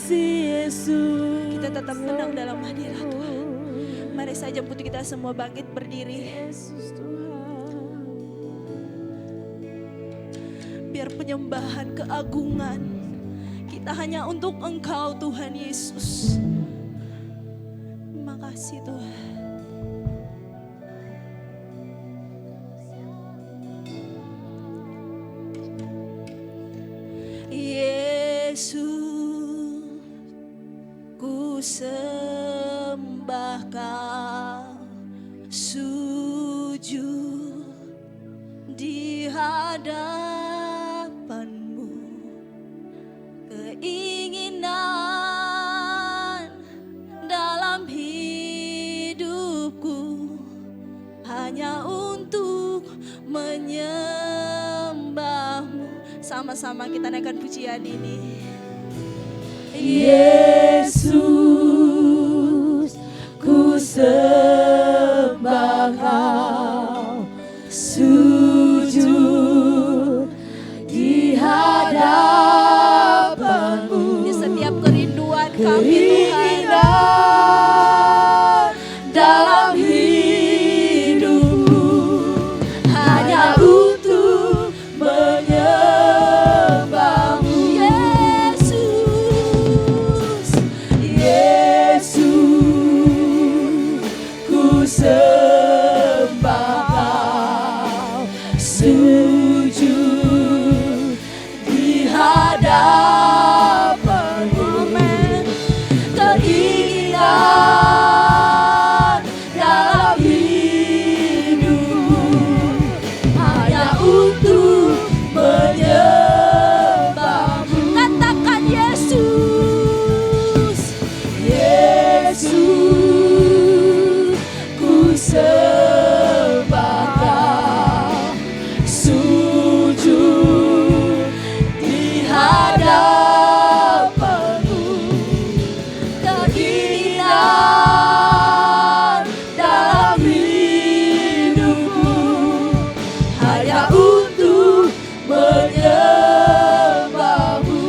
kasih Yesus. Kita tetap tenang dalam hadirat Tuhan. Mari saja putri kita semua bangkit berdiri. Yesus Tuhan. Biar penyembahan keagungan kita hanya untuk Engkau Tuhan Yesus. Terima kasih Tuhan. Yesus, ku sembah Kau, sujud di hadapan-Mu. Keinginan dalam hidupku hanya untuk menyembah-Mu. Sama-sama kita naikkan pujian ini. Yesus, ku sembah Kau, sujud di hadapan-Mu. Di setiap kerinduan kami Tuhan, dalam hidupku hanya untuk menyembah-Mu. Yesus, Yesus, ku sembah Kau, sujud di hadapan-Mu. Keinginan dalam hidupku hanya untuk menyembah-Mu. katakan Yesus. Yesus, ku sembah Kau, sujud di hadapan-Mu. Keinginan dalam hidupku hanya untuk menyembah-Mu.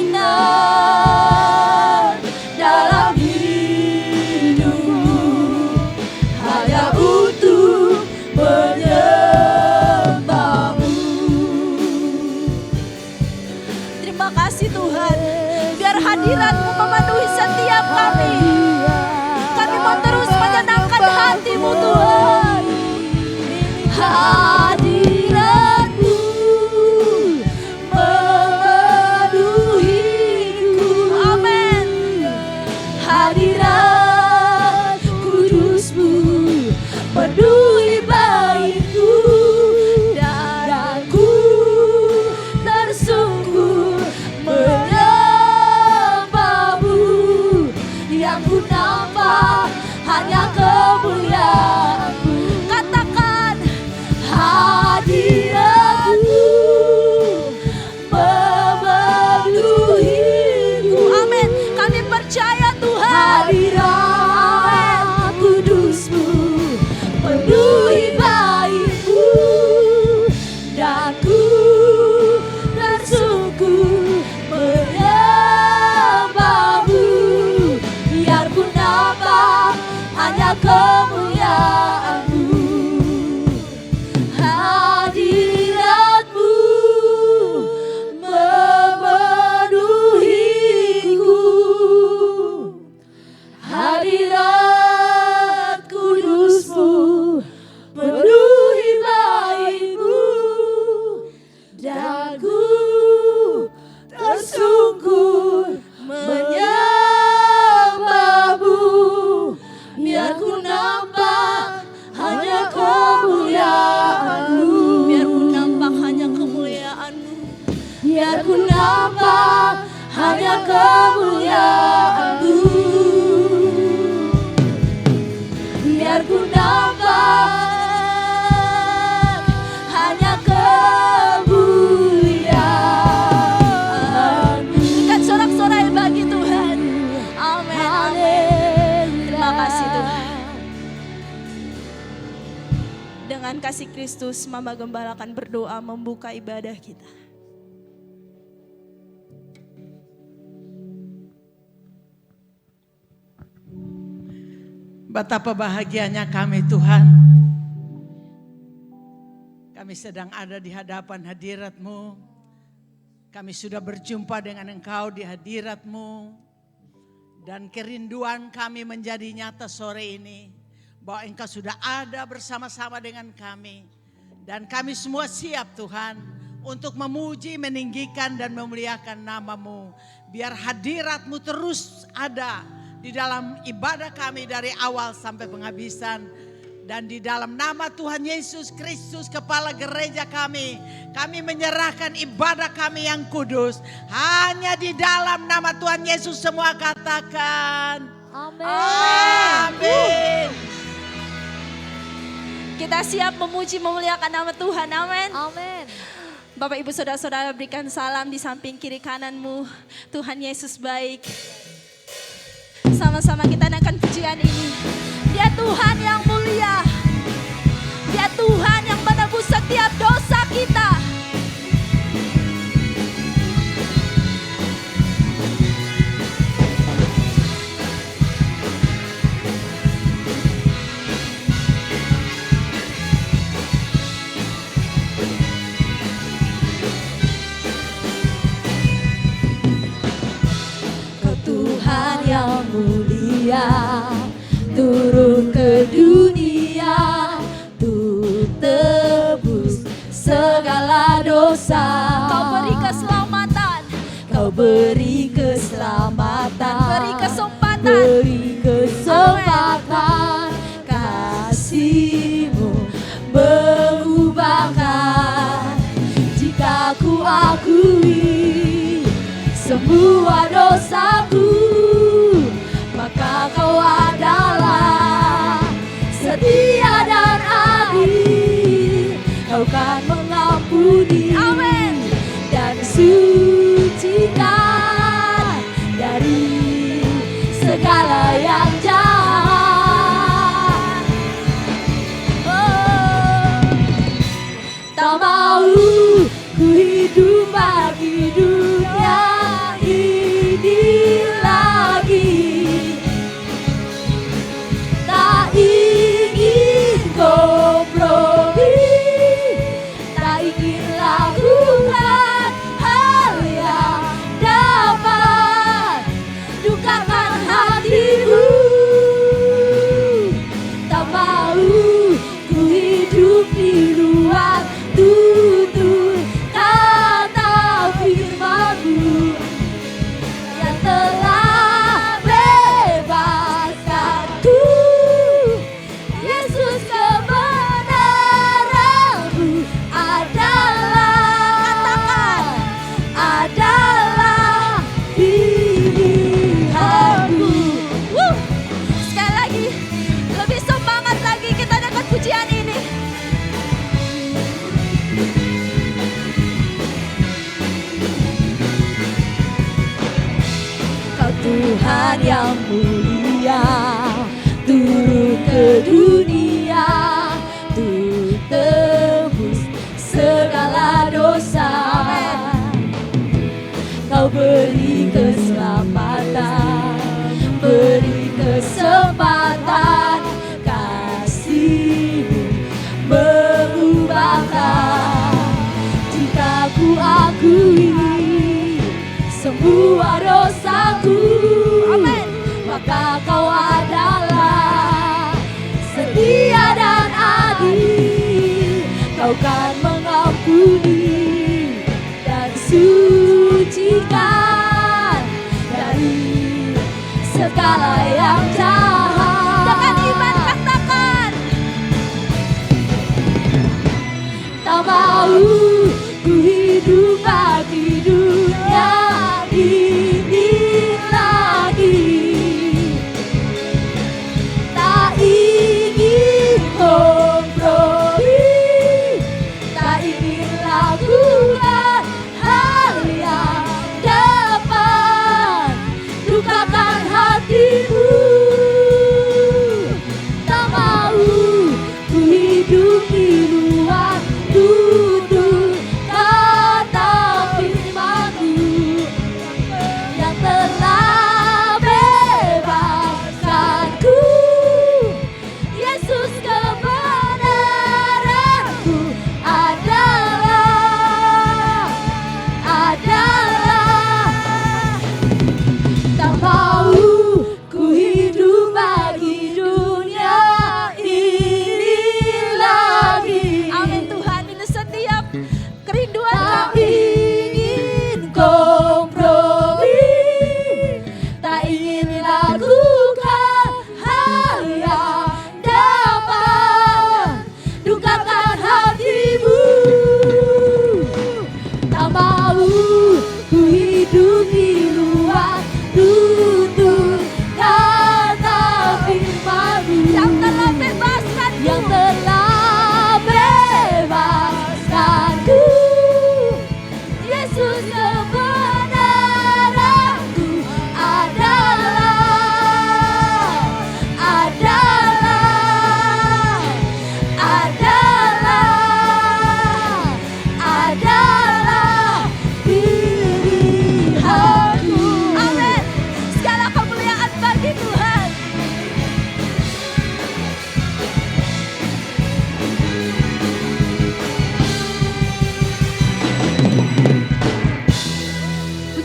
Keinginan dalam hidupku hanya untuk menyembah-Mu. Terima kasih Tuhan. Biar hadirat-Mu memenuhi setiap kami. Kami mau terus menyenangkan hati-Mu Tuhan. Hadirat-Mu memenuhiku. Amin. Hadirat kudus-Mu penuhi baitku. Dadaku tersungkur menyembah-Mu. Yang ku nampak hanya kemuliaan-Mu. Katakan Hadirat-Mu memenuhiku. amin. Kami percaya Tuhan. Hadirat kudus-Mu penuhi baitku. Dan ku tersungkur menyembah-Mu. Biar ku nampak hanya kemuliaan-Mu. Hadirat-Mu memenuhiku. Hadirat kudus-Mu penuhi baitku. Dan ku tersungkur menyembah-Mu. Biar ku nampak hanya kemuliaan-Mu. Biar ku nampak hanya kemuliaan-Mu. Biar ku nampak hanya kemuliaan-Mu. Biar ku nampak hanya kemuliaan-Mu. Berikan sorak-sorai bagi Tuhan. Amin. Amin. Terima kasih Tuhan. Dengan kasih Kristus, Mama Gembala akan berdoa membuka ibadah kita. Betapa bahagianya kami Tuhan. Kami sedang ada di hadapan hadirat-Mu. Kami sudah berjumpa dengan Engkau di hadirat-Mu. Dan kerinduan kami menjadi nyata sore ini. Bahwa Engkau sudah ada bersama-sama dengan kami. Dan kami semua siap Tuhan. Untuk memuji, meninggikan dan memuliakan nama-Mu. Biar hadirat-Mu terus ada di dalam ibadah kami dari awal sampai penghabisan. Dan di dalam nama Tuhan Yesus Kristus Kepala Gereja kami menyerahkan ibadah kami yang kudus. Hanya di dalam nama Tuhan Yesus semua katakan Amin. Amin. Kita siap memuji memuliakan nama Tuhan. Amin. Amin. Bapak Ibu Saudara-saudara berikan salam di samping kiri kananmu. Tuhan Yesus baik. Sama-sama kita naikkan pujian ini. Dia Tuhan yang mulia. Dia Tuhan yang menebus setiap dosa kita. Tuhan yang mulia turun ke dunia untuk tebus segala dosa. Kau beri keselamatan. Kau beri keselamatan. Beri kesempatan. Beri kesempatan. Kasih-Mu mengubahkan. Jika ku akui semua dosaku, maka Kau adalah setia dan adil. Kau kan mengampuni, Amin, dan sucikan dari segala yang jahat. Oh, tak mau ku hidup bagi dunia ini lagi. Tak ingin kompromi, tak ingin lakukan hal yang dapat dukakan hatimu. Tak mau ku hidup di luar tutur kata firman-Mu yang telah bebaskanku. Yesus, kebenaran-Mu adalah pilihan-Mu. sekali lagi, lebih semangat lagi kita dapat pujian ini. Kau Tuhan yang mulia turun ke dunia untuk tebus segala dosa. Kau beri keselamatan, beri kesempatan. Kasih-Mu mengubahkan. Jika ku akui semua dosaku, Amin, maka Kau adalah setia dan adil. Kau kan mengampuni dan sucikan dari segala yang jahat. dengan iman katakan. Tak mau ku hidup bagi dunia ini lagi. Tak ingin kompromi, tak ingin lakukan hal yang dapat dukakan hatimu.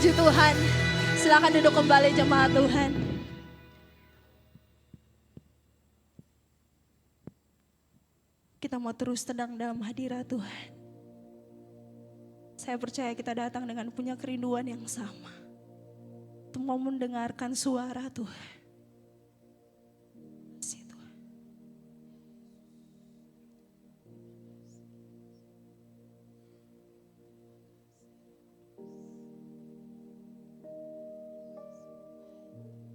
Puji Tuhan. Silakan duduk kembali jemaat Tuhan. Kita mau terus tenang dalam hadirat Tuhan. Saya percaya kita datang dengan punya kerinduan yang sama. Untuk mau mendengarkan suara Tuhan. Kasih Tuhan.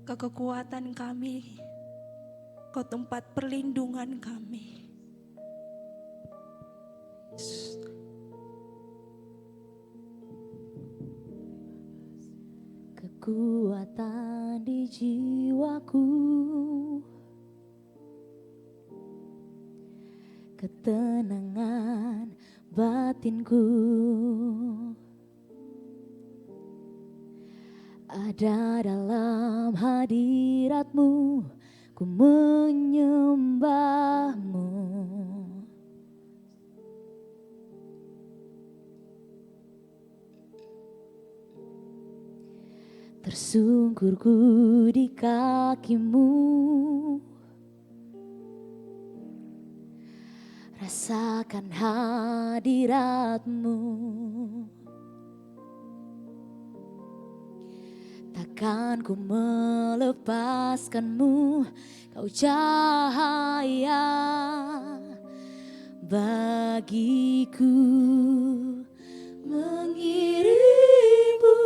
Kau kekuatan kami, Kau tempat perlindungan kami. Kekuatan di jiwaku, ketenangan batinku, ada dalam hadirat-Mu, ku menyembah-Mu. Tersungkur ku di kaki-Mu, rasakan hadirat-Mu. Takkan ku melepaskan-Mu, Kau cahaya bagiku. Mengirim-Mu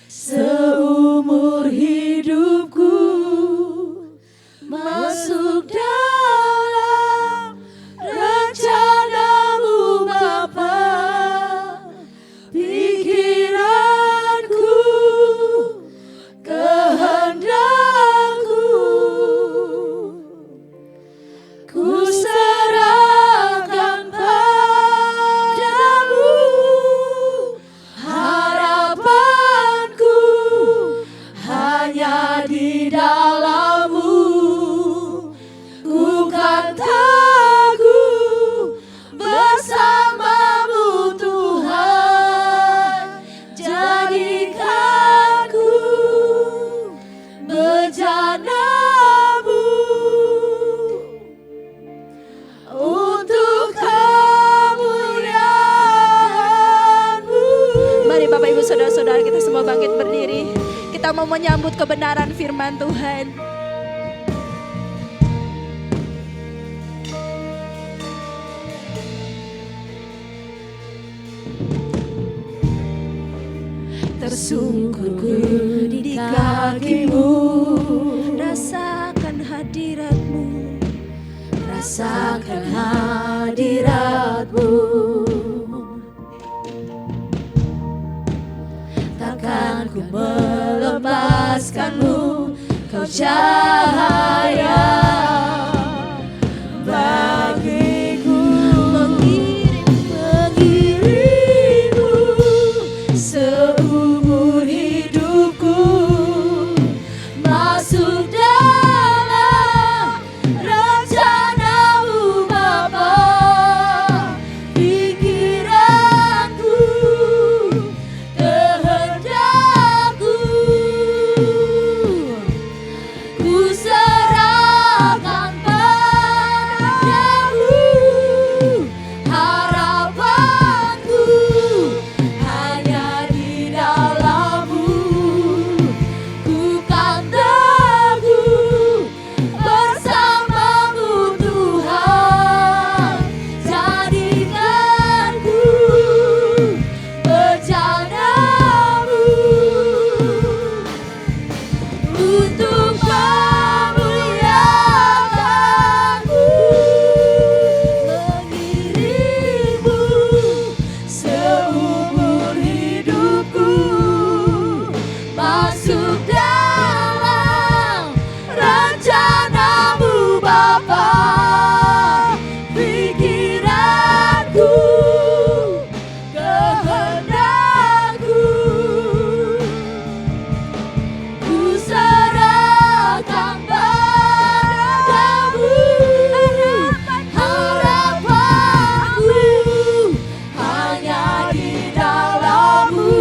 seumur hidupku, masuk dalam rencana-Mu Bapa. Pikiranku, kehendakku, ku serahkan padamu. Harapanku hanya di dalam-Mu, ku kan teguh bersama-Mu Tuhan. Jadikanku bejana-Mu untuk kemuliaan-Mu. Mari Bapak Ibu Saudara-saudara kita semua bangkit berdiri. Kita mau menyambut kebenaran firman Tuhan. Tersungkur ku di kaki-Mu, rasakan hadirat-Mu, rasakan hadirat-Mu. Takkan ku melepaskan-Mu, Kau cahaya bagiku. Mengirim-Mu seumur hidupku, masuk dalam rencana-Mu Bapa. Pikiranku, kehendakku, ku serahkan padamu. Harapanku hanya di dalam-Mu, ku kan teguh bersama-Mu Tuhan. Jadikanku bejana-Mu untuk kemuliaan-Mu. Mengirim-Mu seumur hidupku, masuk dalam rencana-Mu Bapa. Pikiranku, kehendakku, ku serahkan padamu. Harapanku hanya di dalam-Mu,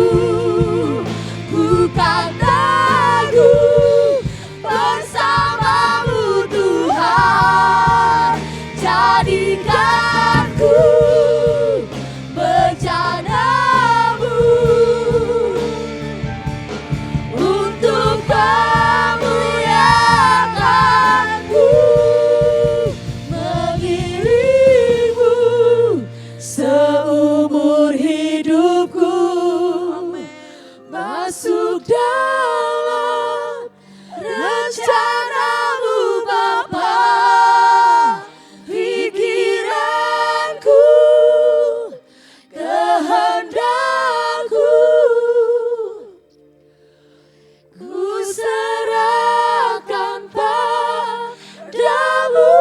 masuk dalam rencana-Mu Bapa. Pikiranku, kehendakku, ku serahkan padamu.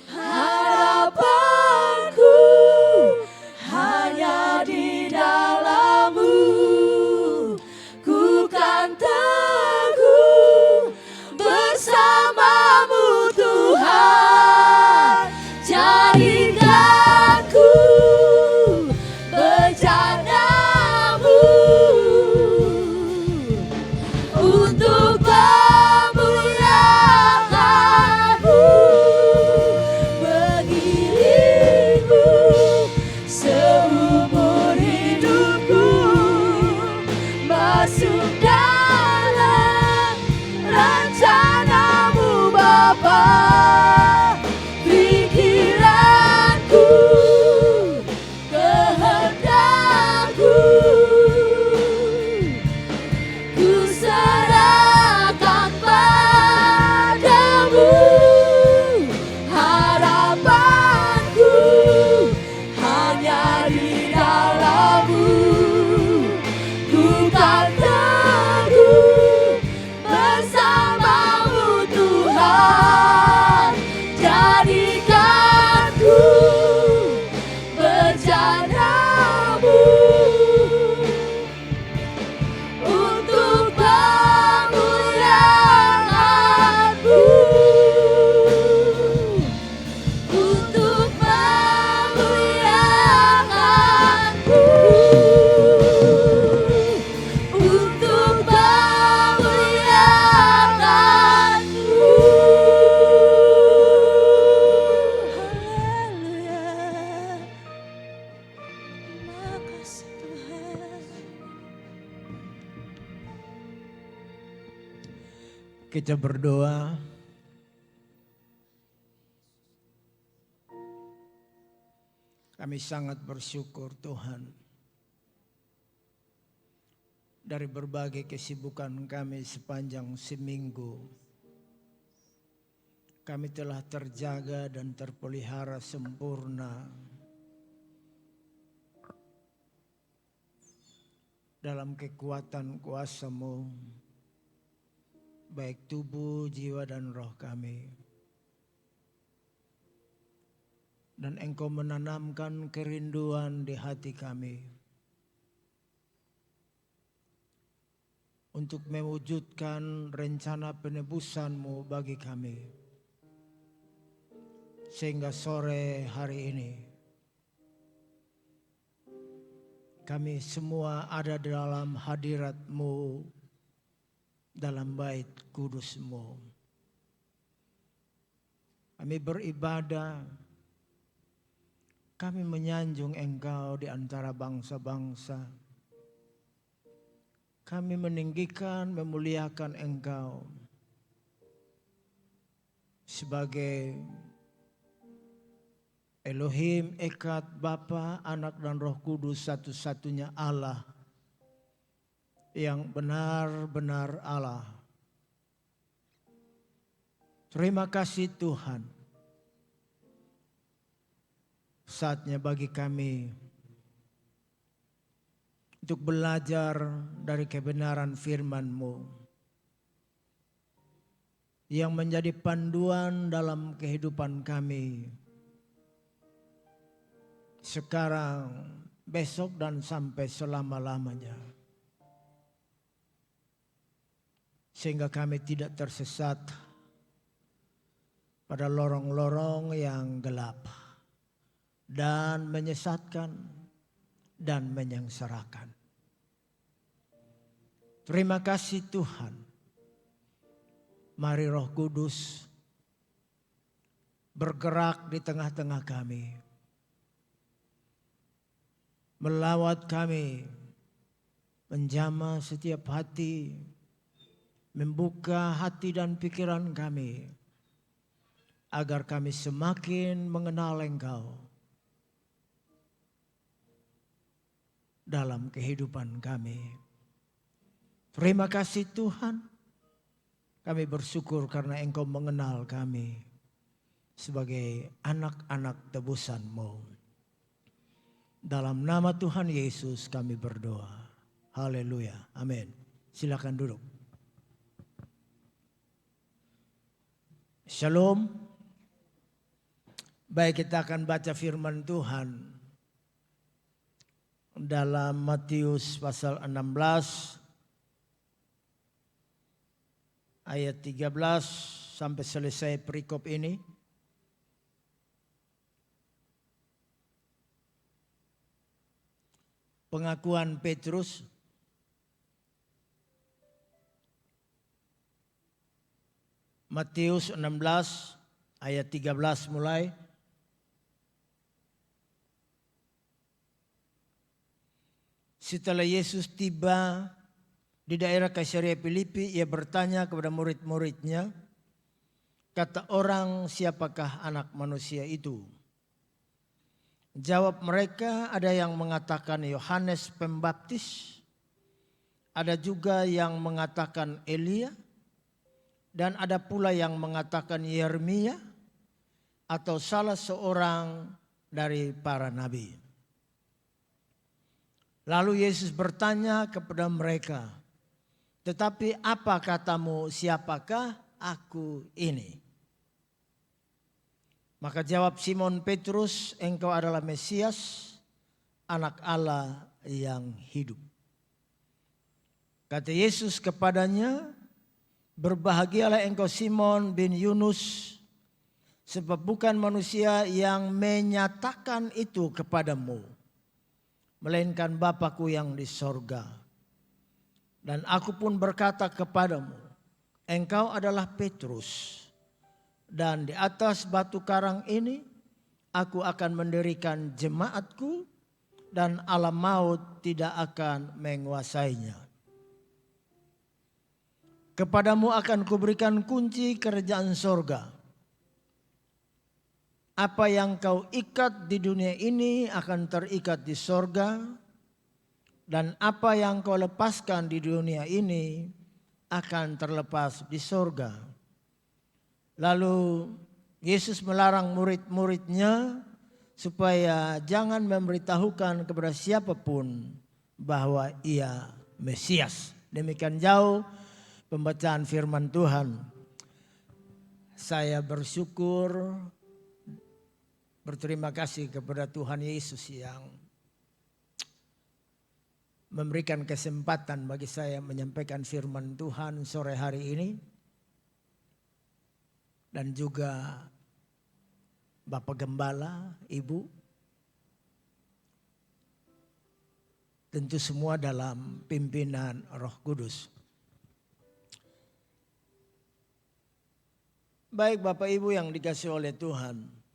Harapanku hanya di dalam-Mu. Ku kan teguh bersama-Mu Tuhan. Jadikanku bejana-Mu untuk memuliakan-Mu. Mengiringmu seumur hidupku, masuk dalam rencana-Mu Bapa. Pikiranku, kehendakku, ku serahkan padamu. Harapanku hanya di dalam-Mu. Ku kan teguh bersama-Mu Tuhan. Jadikanku bejana-Mu untuk memuliakan-Mu. Untuk memuliakan-Mu. Untuk memuliakan-Mu. Haleluya. Makasih Tuhan. Kita berdoa. Kami sangat bersyukur Tuhan. Dari berbagai kesibukan kami sepanjang seminggu, kami telah terjaga dan terpelihara sempurna dalam kekuatan kuasa-Mu, baik tubuh, jiwa, dan roh kami. Dan Engkau menanamkan kerinduan di hati kami untuk mewujudkan rencana penebusan-Mu bagi kami. Sehingga sore hari ini kami semua ada dalam hadirat-Mu, dalam bait kudus-Mu. Kami beribadah, kami menyanjung Engkau di antara bangsa-bangsa. Kami meninggikan, memuliakan Engkau sebagai Elohim, Echad, Bapa, Anak, dan Roh Kudus, satu-satunya Allah yang benar-benar Allah. Terima kasih Tuhan. Saatnya bagi kami untuk belajar dari kebenaran firman-Mu yang menjadi panduan dalam kehidupan kami sekarang, besok, dan sampai selama-lamanya. Sehingga kami tidak tersesat pada lorong-lorong yang gelap dan menyesatkan dan menyengsarakan. Terima kasih Tuhan. Mari Roh Kudus bergerak di tengah-tengah kami, melawat kami, menjamah setiap hati, membuka hati dan pikiran kami, agar kami semakin mengenal Engkau dalam kehidupan kami. Terima kasih Tuhan. Kami bersyukur karena Engkau mengenal kami sebagai anak-anak tebusan-Mu. Dalam nama Tuhan Yesus kami berdoa. Haleluya. Amin. Silakan duduk. Shalom. Baik, kita akan baca firman Tuhan dalam Matius pasal 16 ayat 13 sampai selesai perikop ini. Pengakuan Petrus. Matius 16 ayat 13 mulai. Setelah Yesus tiba di daerah Kaisarea Filipi, ia bertanya kepada murid-muridnya, kata orang, siapakah anak manusia itu? Jawab mereka, ada yang mengatakan Yohanes Pembaptis, ada juga yang mengatakan Elia, dan ada pula yang mengatakan Yeremia atau salah seorang dari para nabi. Lalu Yesus bertanya kepada mereka, tetapi apa katamu, siapakah aku ini? Maka jawab Simon Petrus, engkau adalah Mesias, anak Allah yang hidup. Kata Yesus kepadanya, berbahagialah engkau Simon bin Yunus, sebab bukan manusia yang menyatakan itu kepadamu, melainkan Bapa-Ku yang di sorga. Dan aku pun berkata kepadamu, engkau adalah Petrus, dan di atas batu karang ini aku akan mendirikan jemaatku, dan alam maut tidak akan menguasainya. Kepadamu akan kuberikan kunci kerajaan sorga. Apa yang kau ikat di dunia ini akan terikat di sorga, dan apa yang kau lepaskan di dunia ini akan terlepas di sorga. Lalu Yesus melarang murid-muridnya supaya jangan memberitahukan kepada siapapun bahwa ia Mesias. Demikian jauh pembacaan firman Tuhan. Saya bersyukur, berterima kasih kepada Tuhan Yesus yang memberikan kesempatan bagi saya menyampaikan firman Tuhan sore hari ini. Dan juga Bapak Gembala, Ibu. Tentu semua dalam pimpinan Roh Kudus. Baik Bapak Ibu yang dikasihi oleh Tuhan.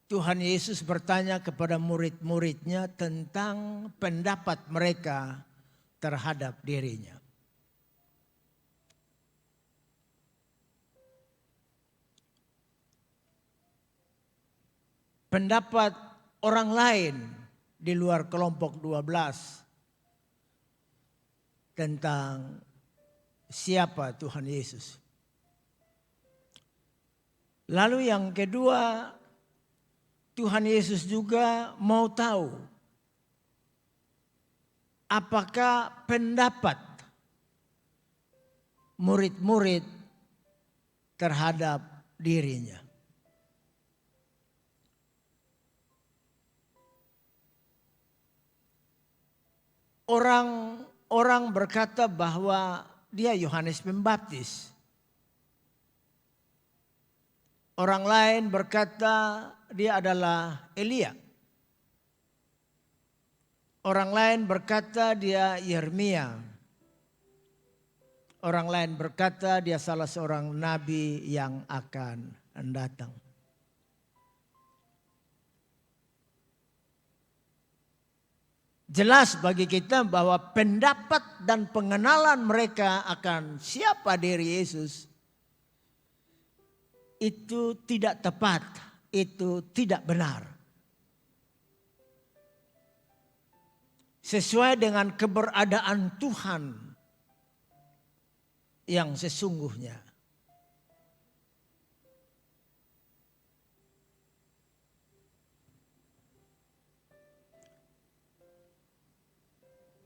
Tuhan Yesus bertanya kepada murid-muridnya tentang pendapat mereka terhadap dirinya. Pendapat orang lain di luar kelompok 12 tentang siapa Tuhan Yesus. Lalu yang kedua, Tuhan Yesus juga mau tahu apakah pendapat murid-murid terhadap dirinya. Orang berkata bahwa dia Yohanes Pembaptis. Orang lain berkata dia adalah Elia. Orang lain berkata dia Yeremia. Orang lain berkata dia salah seorang nabi yang akan datang. Jelas bagi kita bahwa pendapat dan pengenalan mereka akan siapa diri Yesus itu tidak tepat, itu tidak benar. Sesuai dengan keberadaan Tuhan yang sesungguhnya.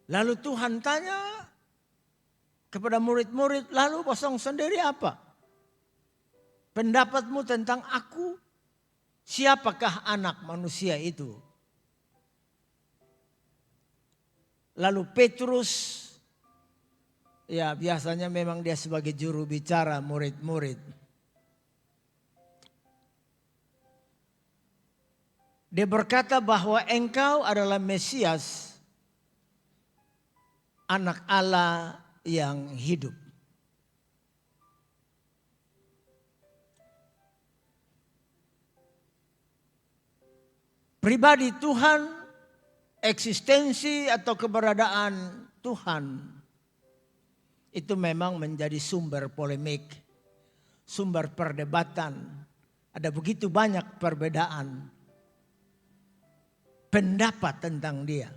Lalu Tuhan tanya kepada murid-murid, lalu kosong sendiri apa? Pendapatmu tentang aku? Siapakah anak manusia itu? Lalu Petrus, ya biasanya memang dia sebagai juru bicara murid-murid. Dia berkata bahwa engkau adalah Mesias, anak Allah yang hidup. Pribadi Tuhan, eksistensi atau keberadaan Tuhan itu memang menjadi sumber polemik, sumber perdebatan. Ada begitu banyak perbedaan pendapat tentang dia.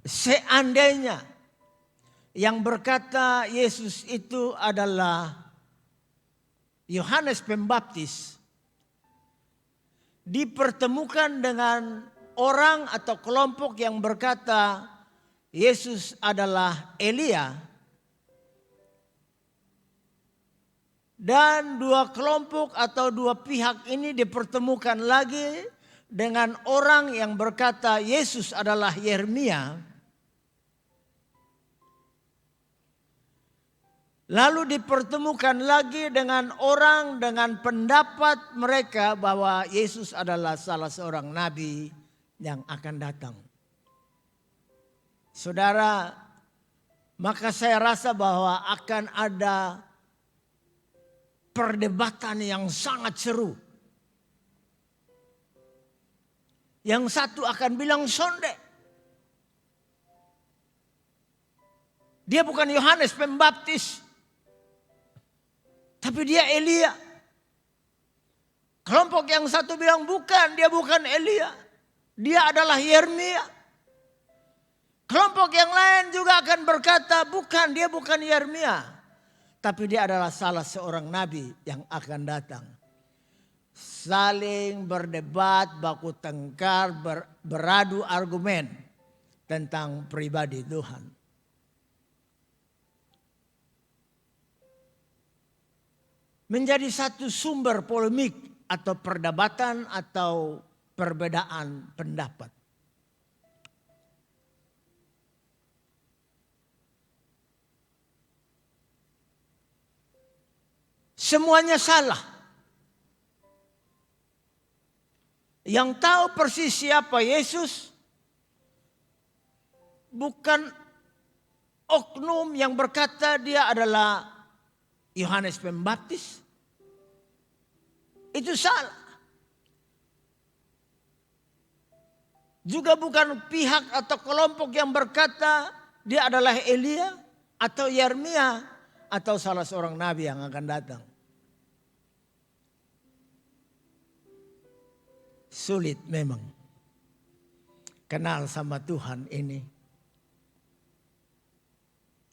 Seandainya yang berkata Yesus itu adalah Yohanes Pembaptis, dipertemukan dengan orang atau kelompok yang berkata Yesus adalah Elia, dan dua kelompok atau dua pihak ini dipertemukan lagi dengan orang yang berkata Yesus adalah Yeremia, lalu dipertemukan lagi dengan orang dengan pendapat mereka bahwa Yesus adalah salah seorang nabi yang akan datang. Saudara, maka saya rasa bahwa akan ada perdebatan yang sangat seru. Yang satu akan bilang sonde, dia bukan Yohanes Pembaptis, tapi dia Elia. Kelompok yang satu bilang bukan, dia bukan Elia, dia adalah Yeremia. Kelompok yang lain juga akan berkata bukan, dia bukan Yeremia, tapi dia adalah salah seorang nabi yang akan datang. Saling berdebat, baku tengkar, beradu argumen tentang pribadi Tuhan. Menjadi satu sumber polemik atau perdebatan atau perbedaan pendapat. Semuanya salah. Yang tahu persis siapa Yesus bukan oknum yang berkata dia adalah Yohanes Pembaptis. Itu salah. Juga bukan pihak atau kelompok yang berkata dia adalah Elia atau Yeremia atau salah seorang nabi yang akan datang. Sulit memang kenal sama Tuhan ini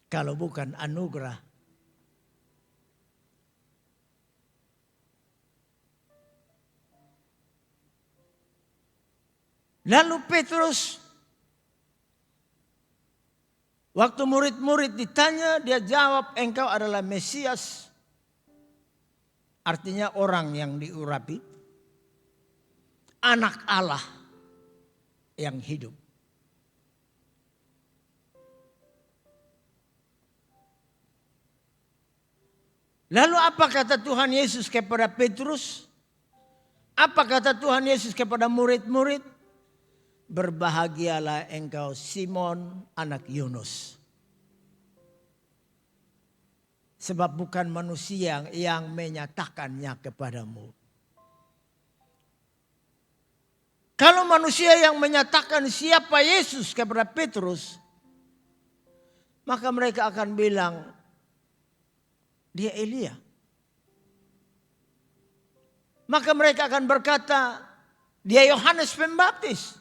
kalau bukan anugerah. Lalu Petrus, waktu murid-murid ditanya, dia jawab, engkau adalah Mesias. Artinya orang yang diurapi. Anak Allah yang hidup. Lalu apa kata Tuhan Yesus kepada Petrus? Apa kata Tuhan Yesus kepada murid-murid? Berbahagialah engkau Simon anak Yunus. Sebab bukan manusia yang menyatakannya kepadamu. Kalau manusia yang menyatakan siapa Yesus kepada Petrus, maka mereka akan bilang, dia Elia. Maka mereka akan berkata, dia Yohanes Pembaptis.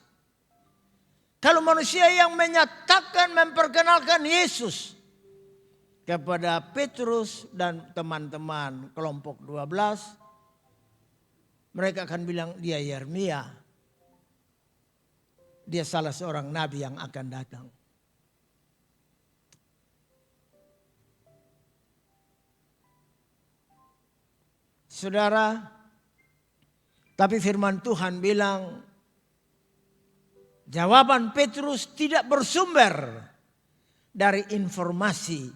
Kalau manusia yang menyatakan, memperkenalkan Yesus kepada Petrus dan teman-teman kelompok 12, mereka akan bilang dia Yeremia. Dia salah seorang nabi yang akan datang. Saudara, tapi firman Tuhan bilang, jawaban Petrus tidak bersumber dari informasi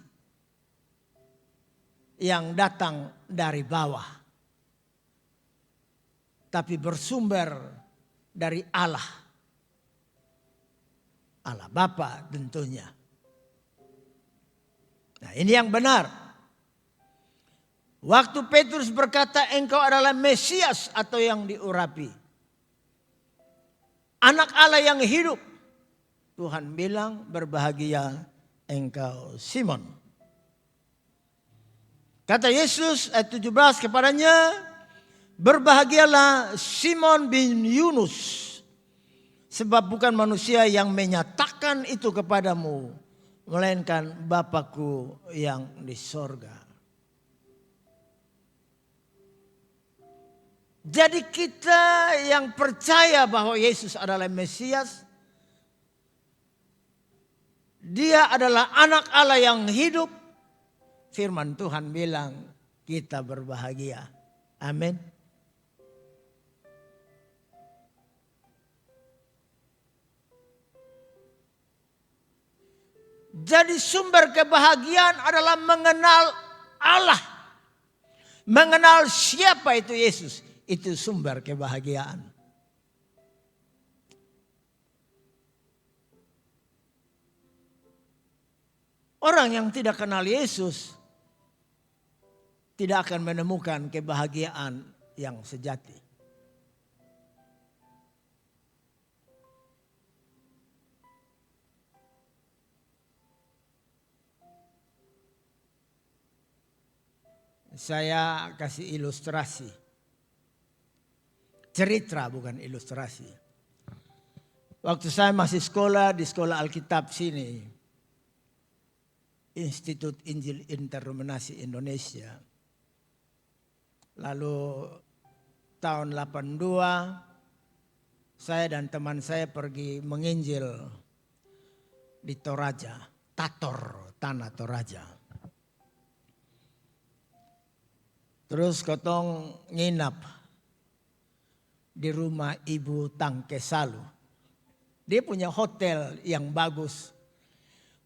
yang datang dari bawah, tapi bersumber dari Allah. Allah Bapa tentunya. Nah, ini yang benar. Waktu Petrus berkata engkau adalah Mesias atau yang diurapi, anak Allah yang hidup, Tuhan bilang berbahagia engkau Simon. Kata Yesus ayat 17 kepadanya, berbahagialah Simon bin Yunus, sebab bukan manusia yang menyatakan itu kepadamu, melainkan Bapakku yang di sorga. Jadi kita yang percaya bahwa Yesus adalah Mesias, dia adalah anak Allah yang hidup, firman Tuhan bilang kita berbahagia. Amin. Jadi sumber kebahagiaan adalah mengenal Allah. Mengenal siapa itu Yesus. Itu sumber kebahagiaan. Orang yang tidak kenal Yesus tidak akan menemukan kebahagiaan yang sejati. Saya kasih ilustrasi. Cerita bukan ilustrasi. Waktu saya masih sekolah di sekolah Alkitab sini, Institut Injil Internominasi Indonesia. Lalu tahun 82 saya dan teman saya pergi menginjil di Toraja, Tator, tanah Toraja. Terus kotong nginap di rumah Ibu Tangke Salu. Dia punya hotel yang bagus.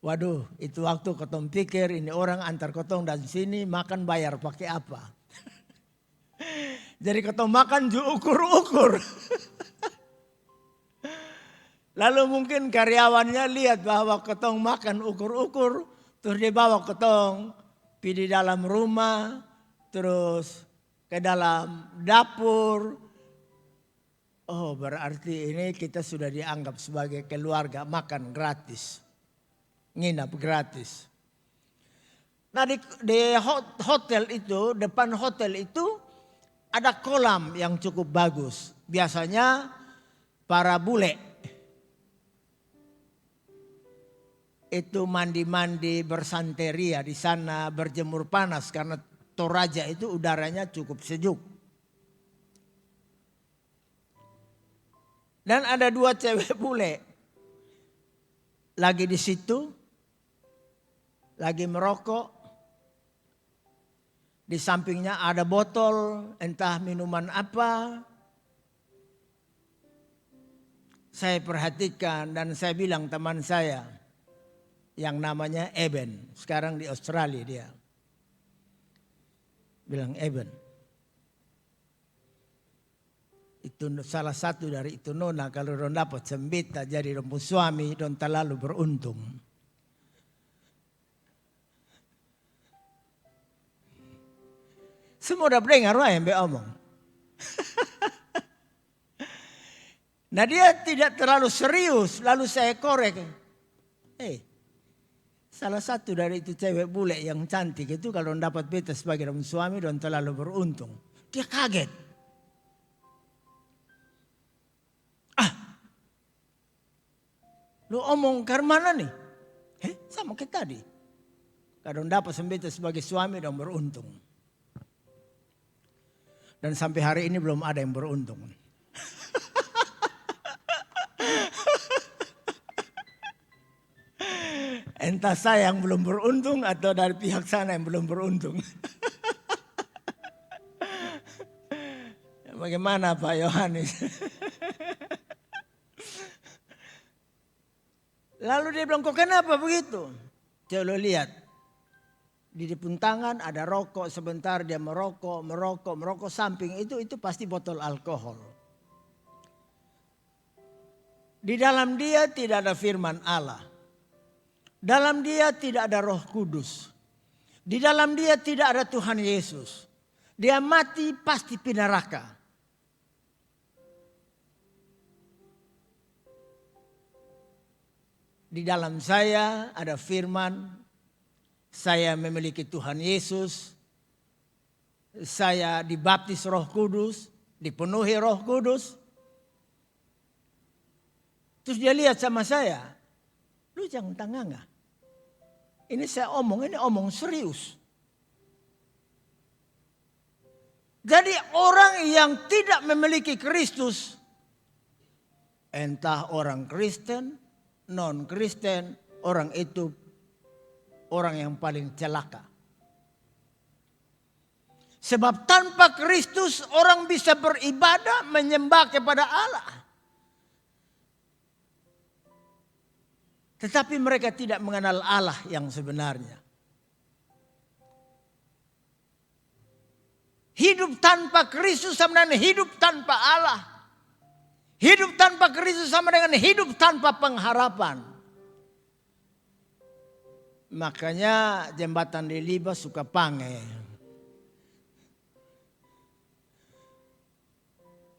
Waduh, itu waktu kotong pikir ini orang antar kotong dan sini makan bayar pakai apa. Jadi kotong makan ukur-ukur. Lalu mungkin karyawannya lihat bahwa kotong makan ukur-ukur. Terus dia bawa kotong pergi di dalam rumah. Terus ke dalam dapur. Oh, berarti ini kita sudah dianggap sebagai keluarga, makan gratis, nginap gratis. Nah di hotel itu, depan hotel itu ada kolam yang cukup bagus. Biasanya para bule itu mandi-mandi bersanteria di sana, berjemur panas karena Toraja itu udaranya cukup sejuk. Dan ada 2 cewek bule lagi di situ, lagi merokok. Di sampingnya ada botol, entah minuman apa. Saya perhatikan dan saya bilang teman saya yang namanya Eben, sekarang di Australia dia. Bilang Eben, itu salah satu dari itu nona kalau don dapat sembita jadi don suami don terlalu beruntung. Semua udah dengar yang be omong. Nah dia tidak terlalu serius lalu saya korek. salah satu dari itu cewek bule yang cantik itu kalau dapat beta sebagai suami dan terlalu beruntung. Dia kaget. Lu omong ke mana nih? Sama kayak tadi. Kalau dapat beta sebagai suami dan beruntung. Dan sampai hari ini belum ada yang beruntung. Entah saya yang belum beruntung atau dari pihak sana yang belum beruntung. Bagaimana Pak Yohanes? Lalu dia bilang, kok kenapa begitu? Coba lihat. Di depan tangan ada rokok, sebentar dia merokok. Samping itu pasti botol alkohol. Di dalam dia tidak ada firman Allah. Dalam dia tidak ada Roh Kudus. Di dalam dia tidak ada Tuhan Yesus. Dia mati pasti pindah neraka. Di dalam saya ada firman. Saya memiliki Tuhan Yesus. Saya dibaptis Roh Kudus. Dipenuhi Roh Kudus. Terus dia lihat sama saya. Lu jangan tanganga. Ini saya ini omong serius. Jadi orang yang tidak memiliki Kristus, entah orang Kristen, non-Kristen, orang itu orang yang paling celaka. Sebab tanpa Kristus orang bisa beribadah menyembah kepada Allah. Tetapi mereka tidak mengenal Allah yang sebenarnya. Hidup tanpa Kristus sama dengan hidup tanpa Allah. Hidup tanpa Kristus sama dengan hidup tanpa pengharapan. Makanya jembatan di Liba suka pange.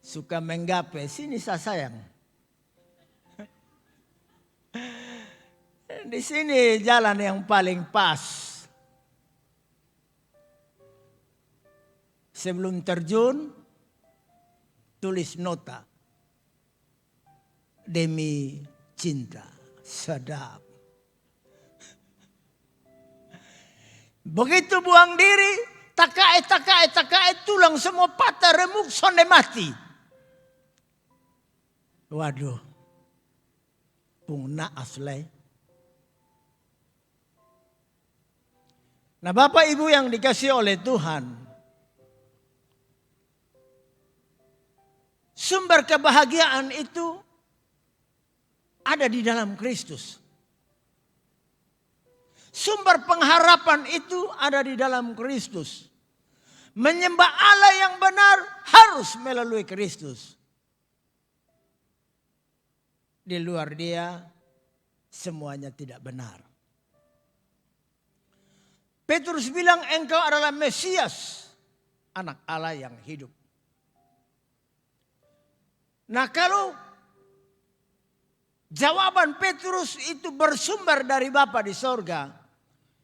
Suka menggape, sini saya sayang. Di sini jalan yang paling pas. Sebelum terjun, tulis nota. Demi cinta, sedap. Begitu buang diri, takae, tulang semua patah, remuk, sonde mati. Waduh, pungna asli. Nah Bapak Ibu yang dikasih oleh Tuhan, sumber kebahagiaan itu ada di dalam Kristus. Sumber pengharapan itu ada di dalam Kristus. Menyembah Allah yang benar harus melalui Kristus. Di luar dia semuanya tidak benar. Petrus bilang engkau adalah Mesias, anak Allah yang hidup. Nah kalau jawaban Petrus itu bersumber dari Bapa di sorga,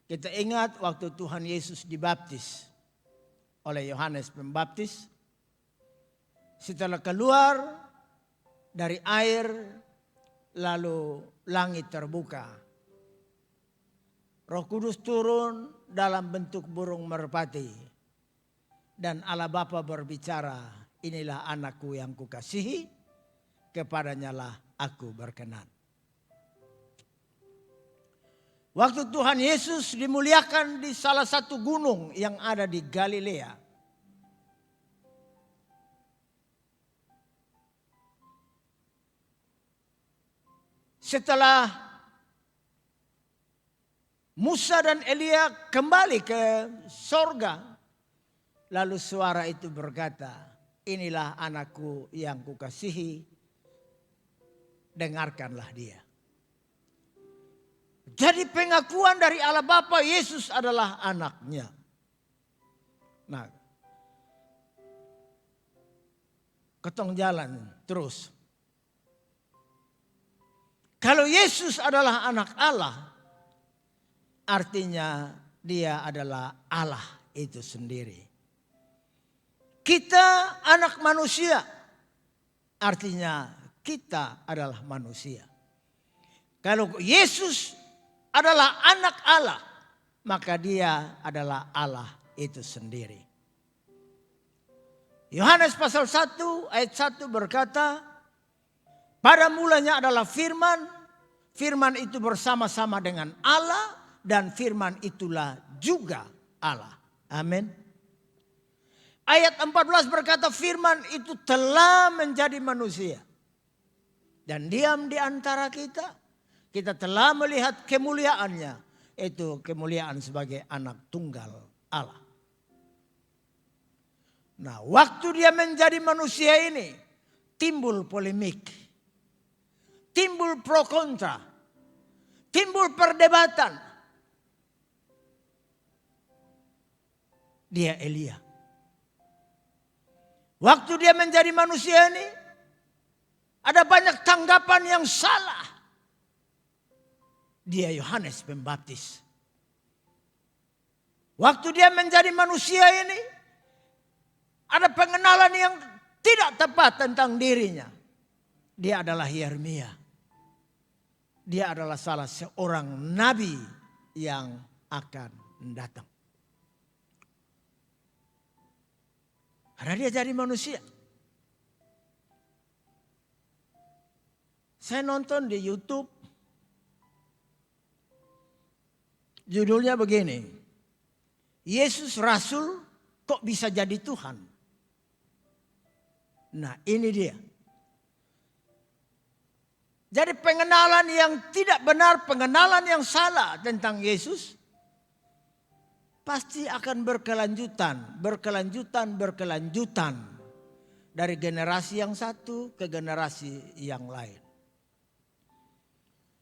kita ingat waktu Tuhan Yesus dibaptis oleh Yohanes Pembaptis. Setelah keluar dari air, lalu langit terbuka. Roh Kudus turun dalam bentuk burung merpati. Dan Allah Bapa berbicara, inilah anakku yang kukasihi, kepadanyalah aku berkenan. Waktu Tuhan Yesus dimuliakan di salah satu gunung yang ada di Galilea. Setelah Musa dan Elia kembali ke sorga. Lalu suara itu berkata, inilah anakku yang kukasihi, dengarkanlah dia. Jadi pengakuan dari Allah Bapa, Yesus adalah anaknya. Nah, ketong jalan terus. Kalau Yesus adalah anak Allah, artinya dia adalah Allah itu sendiri. Kita anak manusia, artinya kita adalah manusia. Kalau Yesus adalah anak Allah, maka dia adalah Allah itu sendiri. Yohanes pasal 1 ayat 1 berkata, pada mulanya adalah firman, firman itu bersama-sama dengan Allah, dan firman itulah juga Allah. Amin. Ayat 14 berkata firman itu telah menjadi manusia dan diam di antara kita. Kita telah melihat kemuliaannya, itu kemuliaan sebagai anak tunggal Allah. Nah, waktu dia menjadi manusia ini, timbul polemik, timbul pro kontra, timbul perdebatan. Dia Elia. Waktu dia menjadi manusia ini, ada banyak tanggapan yang salah. Dia Yohanes Pembaptis. Waktu dia menjadi manusia ini, ada pengenalan yang tidak tepat tentang dirinya. Dia adalah Yeremia. Dia adalah salah seorang nabi yang akan datang. Karena dia jadi manusia. Saya nonton di YouTube. Judulnya begini. Yesus Rasul kok bisa jadi Tuhan? Nah, ini dia. Jadi pengenalan yang tidak benar, pengenalan yang salah tentang Yesus pasti akan berkelanjutan. Dari generasi yang satu ke generasi yang lain.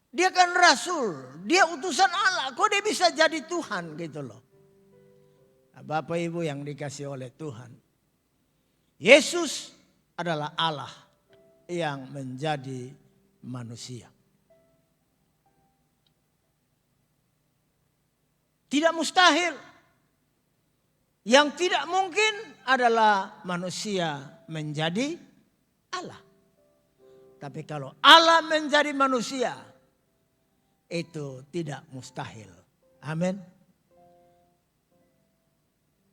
Dia kan rasul, dia utusan Allah, kok dia bisa jadi Tuhan gitu loh. Nah, Bapak Ibu yang dikasih oleh Tuhan. Yesus adalah Allah yang menjadi manusia. Tidak mustahil. Yang tidak mungkin adalah manusia menjadi Allah. Tapi kalau Allah menjadi manusia, itu tidak mustahil. Amin.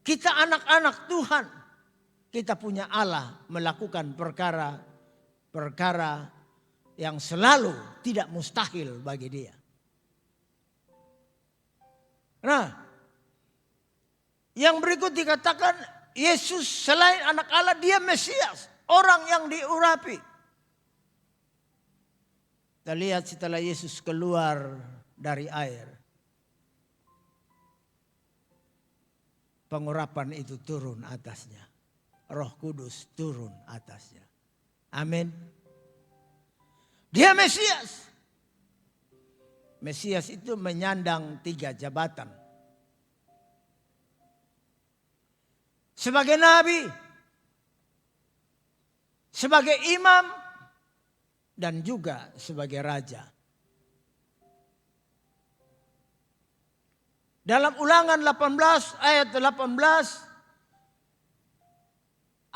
Kita anak-anak Tuhan. Kita punya Allah melakukan perkara yang selalu tidak mustahil bagi dia. Nah, yang berikut dikatakan Yesus selain anak Allah, dia Mesias, orang yang diurapi. Kita lihat setelah Yesus keluar dari air, pengurapan itu turun atasnya. Roh Kudus turun atasnya. Amin. Dia Mesias. Mesias itu menyandang 3 jabatan. Sebagai nabi, sebagai imam, dan juga sebagai raja. Dalam Ulangan 18 ayat 18,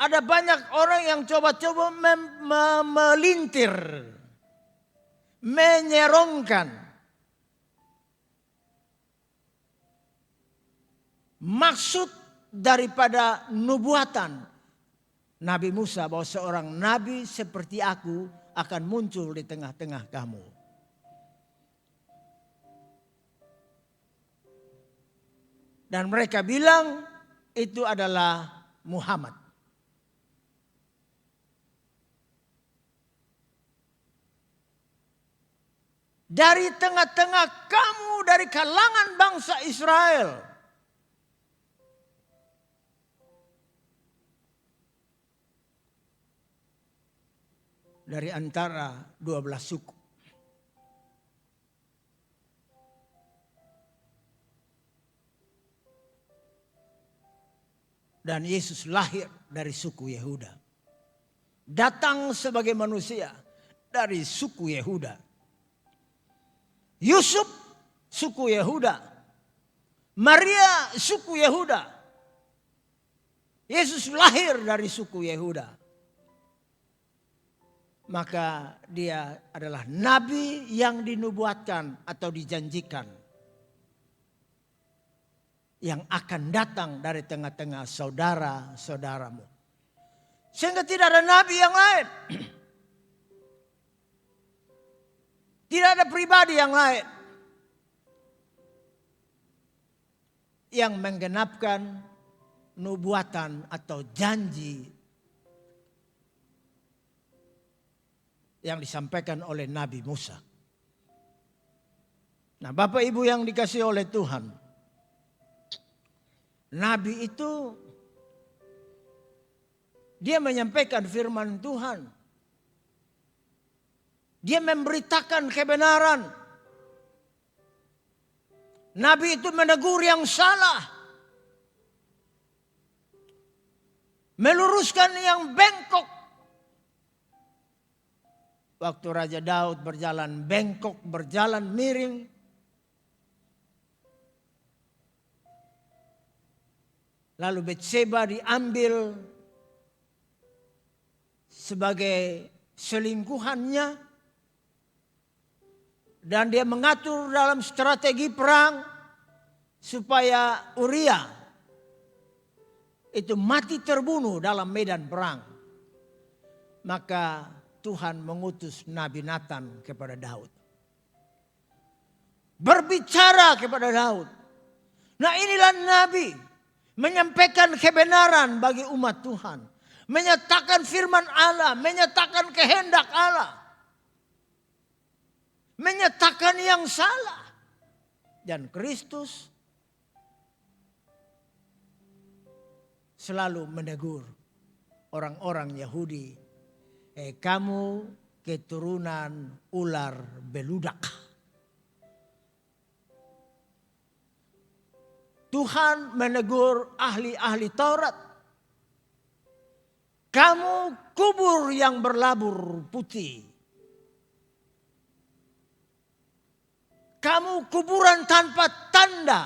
ada banyak orang yang coba-coba melintir, menyerongkan maksud daripada nubuatan Nabi Musa bahwa seorang nabi seperti aku akan muncul di tengah-tengah kamu. Dan mereka bilang itu adalah Muhammad. Dari tengah-tengah kamu, dari kalangan bangsa Israel, dari antara 12 suku. Dan Yesus lahir dari suku Yehuda. Datang sebagai manusia dari suku Yehuda. Yusuf suku Yehuda. Maria suku Yehuda. Yesus lahir dari suku Yehuda. Maka dia adalah nabi yang dinubuatkan atau dijanjikan. Yang akan datang dari tengah-tengah saudara-saudaramu. Sehingga tidak ada nabi yang lain. Tidak ada pribadi yang lain. Yang menggenapkan nubuatan atau janji yang disampaikan oleh Nabi Musa. Nah, Bapak Ibu yang dikasihi oleh Tuhan, Nabi itu dia menyampaikan firman Tuhan. Dia memberitakan kebenaran. Nabi itu menegur yang salah. Meluruskan yang bengkok. Waktu Raja Daud berjalan bengkok, berjalan miring. Lalu Betseba diambil sebagai selingkuhannya. Dan dia mengatur dalam strategi perang supaya Uria itu mati terbunuh dalam medan perang. Maka Tuhan mengutus Nabi Nathan kepada Daud. Berbicara kepada Daud. Nah, inilah Nabi menyampaikan kebenaran bagi umat Tuhan. Menyatakan firman Allah, menyatakan kehendak Allah. Menyatakan yang salah. Dan Kristus selalu menegur orang-orang Yahudi. Kamu keturunan ular beludak. Tuhan menegur ahli-ahli Taurat. Kamu kubur yang berlabur putih. Kamu kuburan tanpa tanda.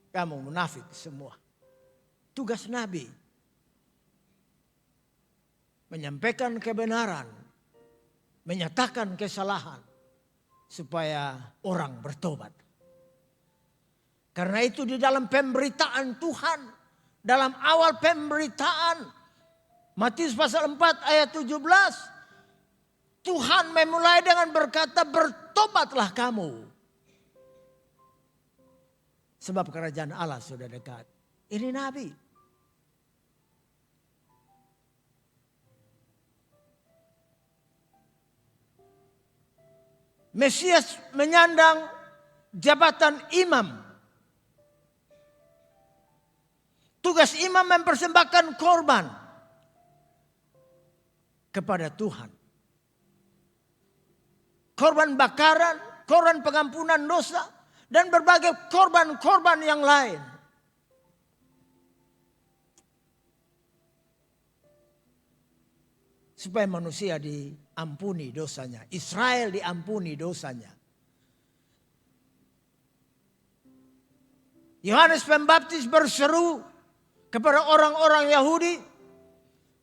Kamu munafik semua. Tugas Nabi menyampaikan kebenaran, menyatakan kesalahan supaya orang bertobat. Karena itu di dalam pemberitaan Tuhan, dalam awal pemberitaan Matius pasal 4 ayat 17, Tuhan memulai dengan berkata, bertobatlah kamu. Sebab kerajaan Allah sudah dekat. Ini Nabi. Mesias menyandang jabatan imam. Tugas imam mempersembahkan korban kepada Tuhan. Korban bakaran, korban pengampunan dosa, dan berbagai korban-korban yang lain. Supaya manusia diampuni dosanya. Israel diampuni dosanya. Yohanes Pembaptis berseru kepada orang-orang Yahudi,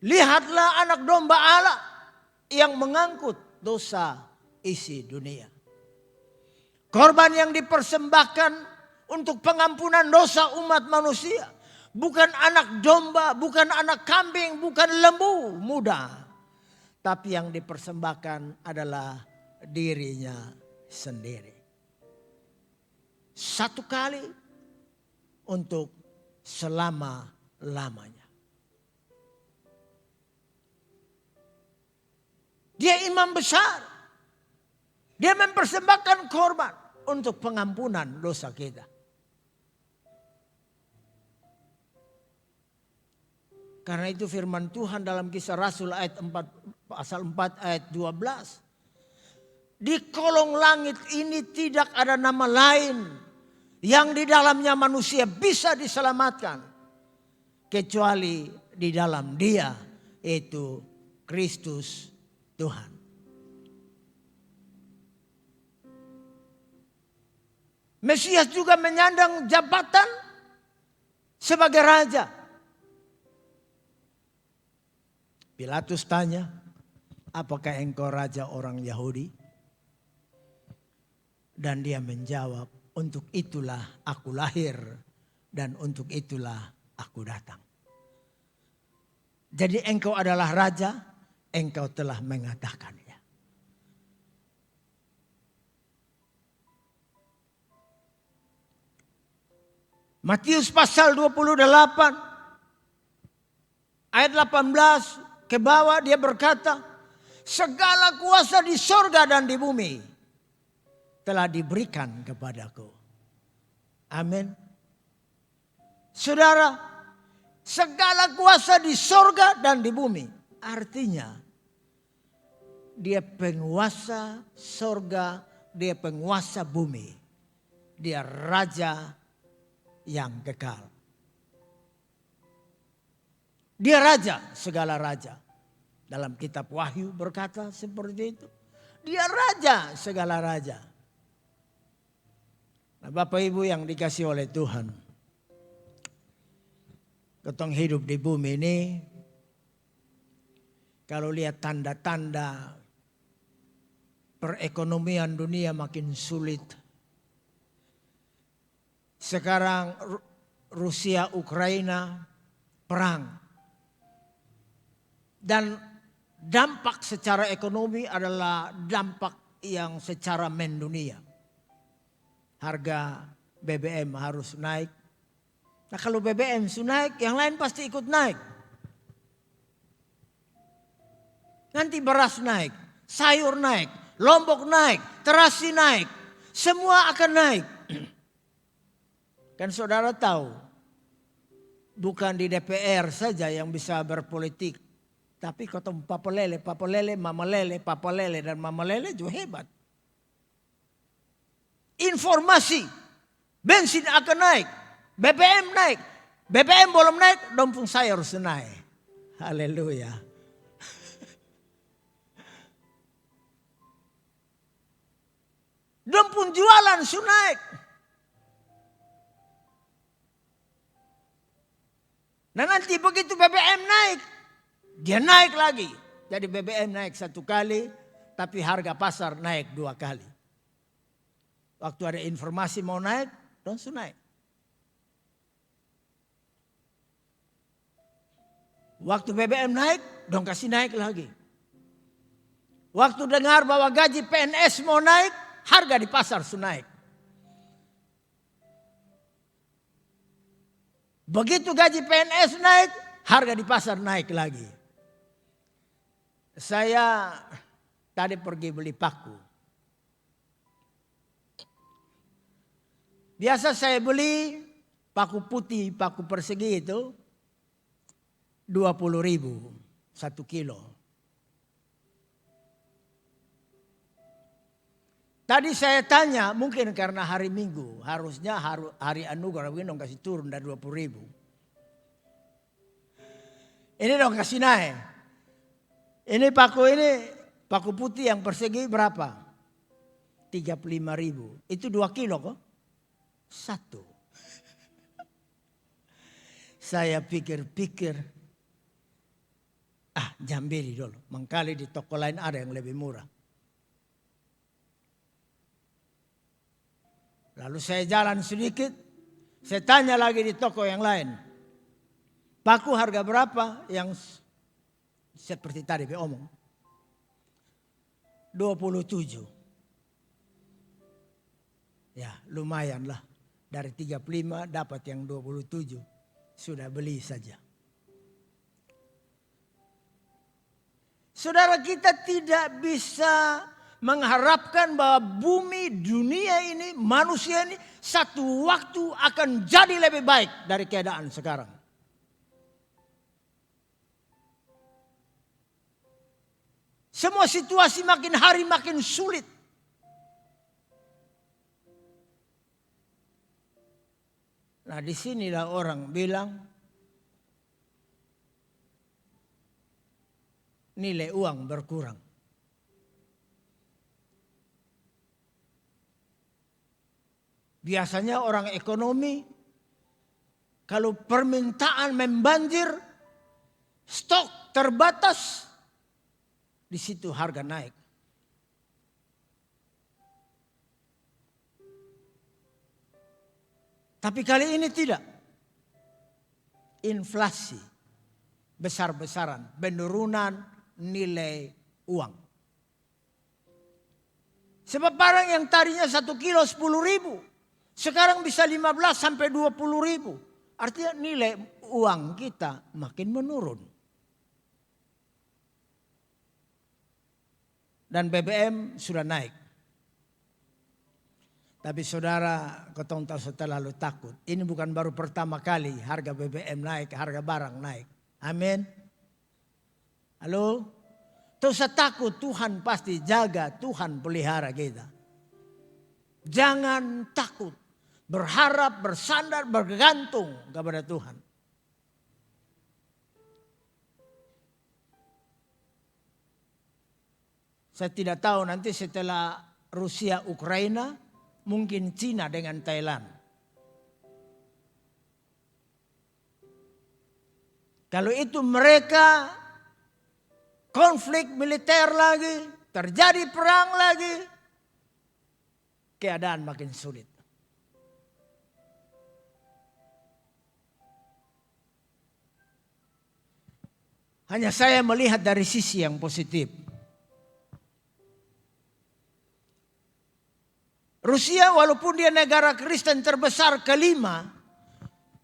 lihatlah anak domba Allah yang mengangkut dosa isi dunia. Korban yang dipersembahkan untuk pengampunan dosa umat manusia. Bukan anak domba, bukan anak kambing, bukan lembu muda. Tapi yang dipersembahkan adalah dirinya sendiri. Satu kali untuk selama-lamanya. Dia imam besar. Dia mempersembahkan korban untuk pengampunan dosa kita. Karena itu firman Tuhan dalam Kisah Rasul ayat 4, pasal 4 ayat 12. Di kolong langit ini tidak ada nama lain yang di dalamnya manusia bisa diselamatkan. Kecuali di dalam Dia, yaitu Kristus Tuhan. Mesias juga menyandang jabatan sebagai raja. Pilatus tanya, apakah engkau raja orang Yahudi? Dan dia menjawab, untuk itulah aku lahir dan untuk itulah aku datang. Jadi engkau adalah raja, engkau telah mengatakannya. Matius pasal 28 ayat 18 ke bawah dia berkata, segala kuasa di sorga dan di bumi telah diberikan kepadaku. Amin. Saudara, segala kuasa di sorga dan di bumi. Artinya dia penguasa sorga, dia penguasa bumi. Dia raja yang kekal. Dia raja, segala raja. Dalam kitab Wahyu berkata seperti itu. Dia raja, segala raja. Nah, Bapak Ibu yang dikasih oleh Tuhan. Ketong hidup di bumi ini. Kalau lihat tanda-tanda perekonomian dunia makin sulit. Sekarang Rusia, Ukraina perang. Dan dampak secara ekonomi adalah dampak yang secara mendunia. Harga BBM harus naik. Nah kalau BBM naik, yang lain pasti ikut naik. Nanti beras naik, sayur naik, lombok naik, terasi naik. Semua akan naik. Kan saudara tahu, bukan di DPR saja yang bisa berpolitik. Tapi kota papa lele, mama lele, papa lele dan mama lele juga hebat. Informasi, bensin akan naik, BBM naik. BBM belum naik, dompung saya harus naik. Haleluya. Dompung jualan su naik. Nah nanti begitu BBM naik, dia naik lagi. Jadi BBM naik 1 kali, tapi harga pasar naik 2 kali. Waktu ada informasi mau naik, langsung naik. Waktu BBM naik, dong kasih naik lagi. Waktu dengar bahwa gaji PNS mau naik, harga di pasar su naik. Begitu gaji PNS naik, harga di pasar naik lagi. Saya tadi pergi beli paku. Biasa saya beli paku putih, paku persegi itu 20.000 1 kilo. Tadi saya tanya, mungkin karena hari Minggu, harusnya hari anugerah mungkin dong kasih turun dari 20.000. Ini dong kasih naik. Ini paku putih yang persegi berapa? 35.000. Itu 2 kilo kok? 1. Saya pikir-pikir, jangan beli dulu. Mangkali di toko lain ada yang lebih murah. Lalu saya jalan sedikit, saya tanya lagi di toko yang lain. Paku harga berapa? Yang seperti tadi saya omong. 27. Ya lumayan lah. Dari 35 dapat yang 27. Sudah beli saja. Saudara, kita tidak bisa mengharapkan bahwa bumi, dunia ini, manusia ini satu waktu akan jadi lebih baik dari keadaan sekarang. Semua situasi makin hari makin sulit. Nah, disinilah orang bilang nilai uang berkurang. Biasanya orang ekonomi, kalau permintaan membanjir, stok terbatas, di situ harga naik. Tapi kali ini tidak. Inflasi besar-besaran, penurunan nilai uang. Sebab barang yang tadinya 1 kilo 10.000, sekarang bisa 15 sampai 20.000. Artinya nilai uang kita makin menurun. Dan BBM sudah naik. Tapi saudara, ketong tahu setelah lalu takut. Ini bukan baru pertama kali harga BBM naik, harga barang naik. Amin. Halo? Tuh saya takut, Tuhan pasti jaga, Tuhan pelihara kita. Jangan takut. Berharap, bersandar, bergantung kepada Tuhan. Saya tidak tahu nanti setelah Rusia, Ukraina, mungkin Cina dengan Thailand. Kalau itu mereka konflik militer lagi, terjadi perang lagi, keadaan makin sulit. Hanya saya melihat dari sisi yang positif. Rusia walaupun dia negara Kristen terbesar kelima,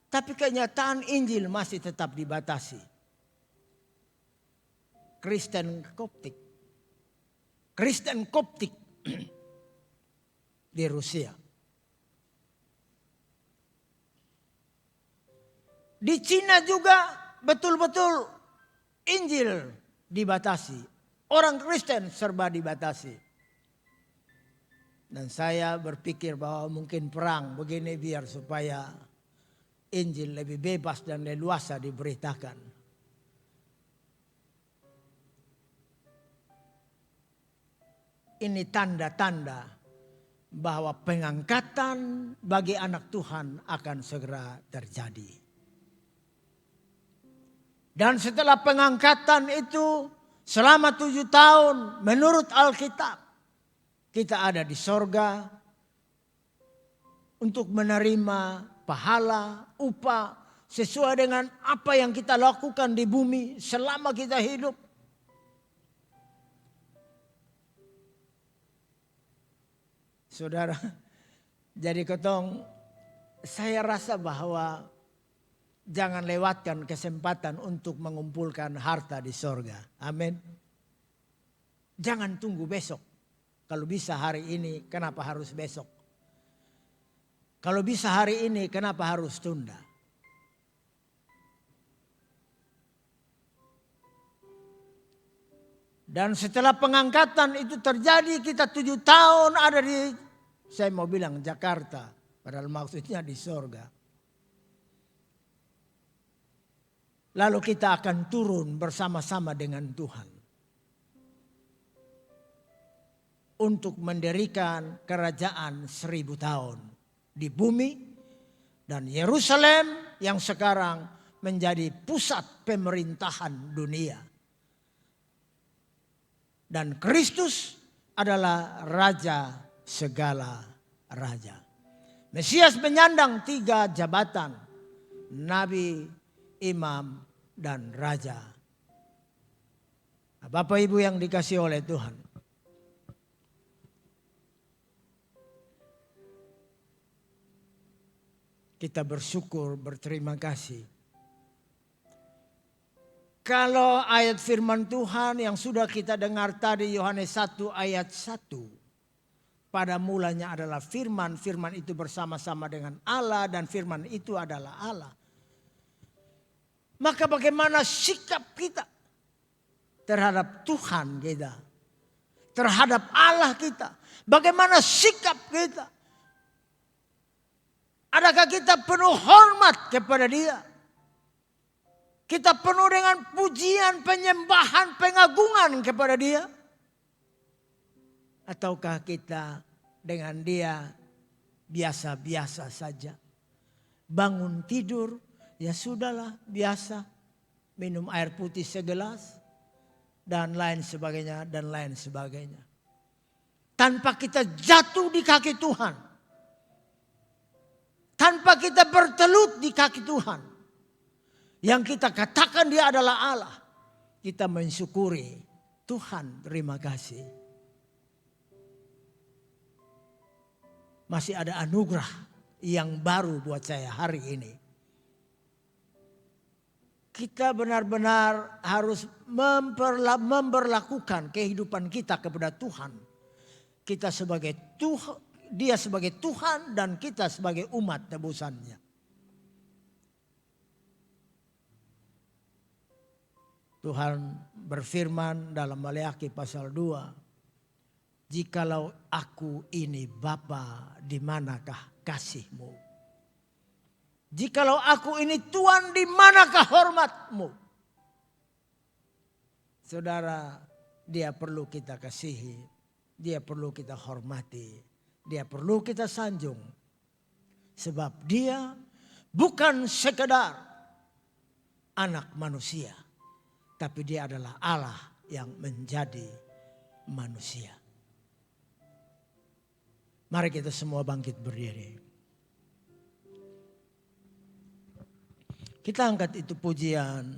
tapi kenyataan Injil masih tetap dibatasi. Kristen Koptik di Rusia. Di Cina juga betul-betul Injil dibatasi. Orang Kristen serba dibatasi. Dan saya berpikir bahwa mungkin perang begini biar supaya Injil lebih bebas dan leluasa diberitakan. Ini tanda-tanda bahwa pengangkatan bagi anak Tuhan akan segera terjadi. Dan setelah pengangkatan itu selama 7 tahun menurut Alkitab, kita ada di sorga untuk menerima pahala, upah sesuai dengan apa yang kita lakukan di bumi selama kita hidup. Saudara, jadi saya rasa bahwa jangan lewatkan kesempatan untuk mengumpulkan harta di sorga. Amin. Jangan tunggu besok. Kalau bisa hari ini, kenapa harus besok? Kalau bisa hari ini, kenapa harus tunda? Dan setelah pengangkatan itu terjadi, kita 7 tahun ada di, saya mau bilang Jakarta, padahal maksudnya di sorga. Lalu kita akan turun bersama-sama dengan Tuhan. Untuk mendirikan kerajaan 1000 tahun di bumi. Dan Yerusalem yang sekarang menjadi pusat pemerintahan dunia. Dan Kristus adalah Raja segala raja. Mesias menyandang 3 jabatan. Nabi, imam, dan raja. Bapak Ibu yang dikasihi oleh Tuhan. Kita bersyukur, berterima kasih. Kalau ayat firman Tuhan yang sudah kita dengar tadi Yohanes 1 ayat 1. Pada mulanya adalah firman, firman itu bersama-sama dengan Allah dan firman itu adalah Allah. Maka bagaimana sikap kita terhadap Tuhan kita, terhadap Allah kita? Bagaimana sikap kita? Adakah kita penuh hormat kepada Dia? Kita penuh dengan pujian, penyembahan, pengagungan kepada Dia? Ataukah kita dengan Dia biasa-biasa saja. Bangun tidur, ya sudahlah biasa. Minum air putih segelas, dan lain sebagainya, dan lain sebagainya. Tanpa kita jatuh di kaki Tuhan. Tanpa kita bertelut di kaki Tuhan. Yang kita katakan dia adalah Allah. Kita mensyukuri, Tuhan terima kasih. Masih ada anugerah yang baru buat saya hari ini. Kita benar-benar harus memperlakukan kehidupan kita kepada Tuhan. Kita sebagai Tuhan, dia sebagai Tuhan dan kita sebagai umat tebusannya. Tuhan berfirman dalam Maleakhi pasal 2. Jikalau aku ini Bapa, di manakah kasihmu? Jikalau aku ini Tuhan, di manakah hormatmu? Saudara, dia perlu kita kasihi. Dia perlu kita hormati. Dia perlu kita sanjung. Sebab dia bukan sekedar anak manusia. Tapi dia adalah Allah yang menjadi manusia. Mari kita semua bangkit berdiri. Kita angkat itu pujian.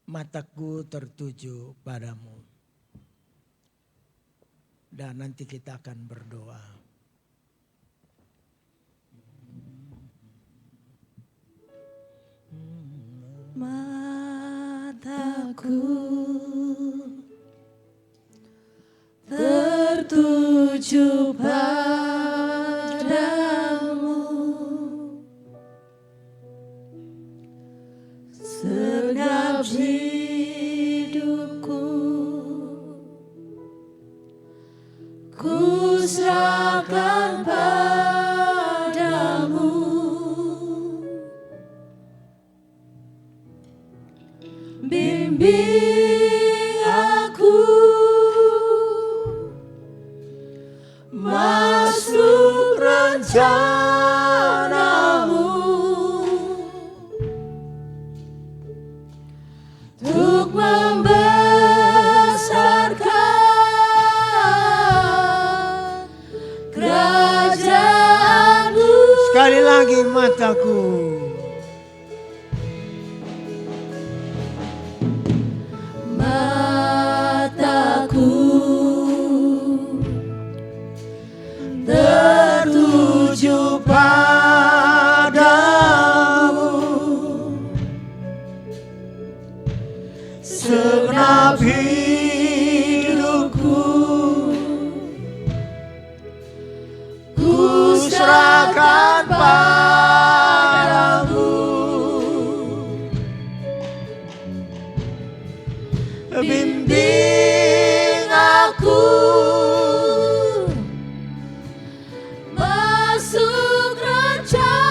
Mataku tertuju padamu. Dan nanti kita akan berdoa. Mataku tertuju padamu, segenap hidupku ku serahkan padamu. Bimbing aku masuk rencanamu, untuk membesarkan kerajaanmu. Sekali lagi mataku. Tertuju padamu, segenap hidupku ku serahkan padamu. Bimbing aku Masuk rencanamu,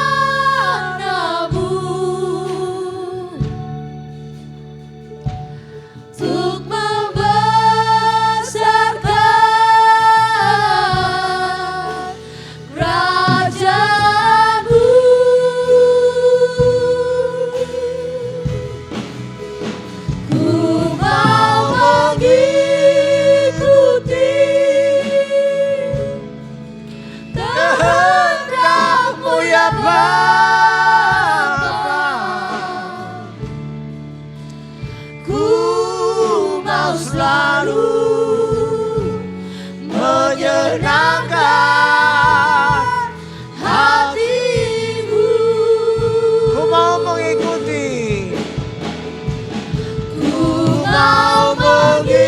untuk membesarkan kerajaanmu. Ku mau mengikuti kehendak-Mu ya Bapa. Ku mau selalu menyenangkan hati-Mu. ku mau mengikuti. Ku mau mengikuti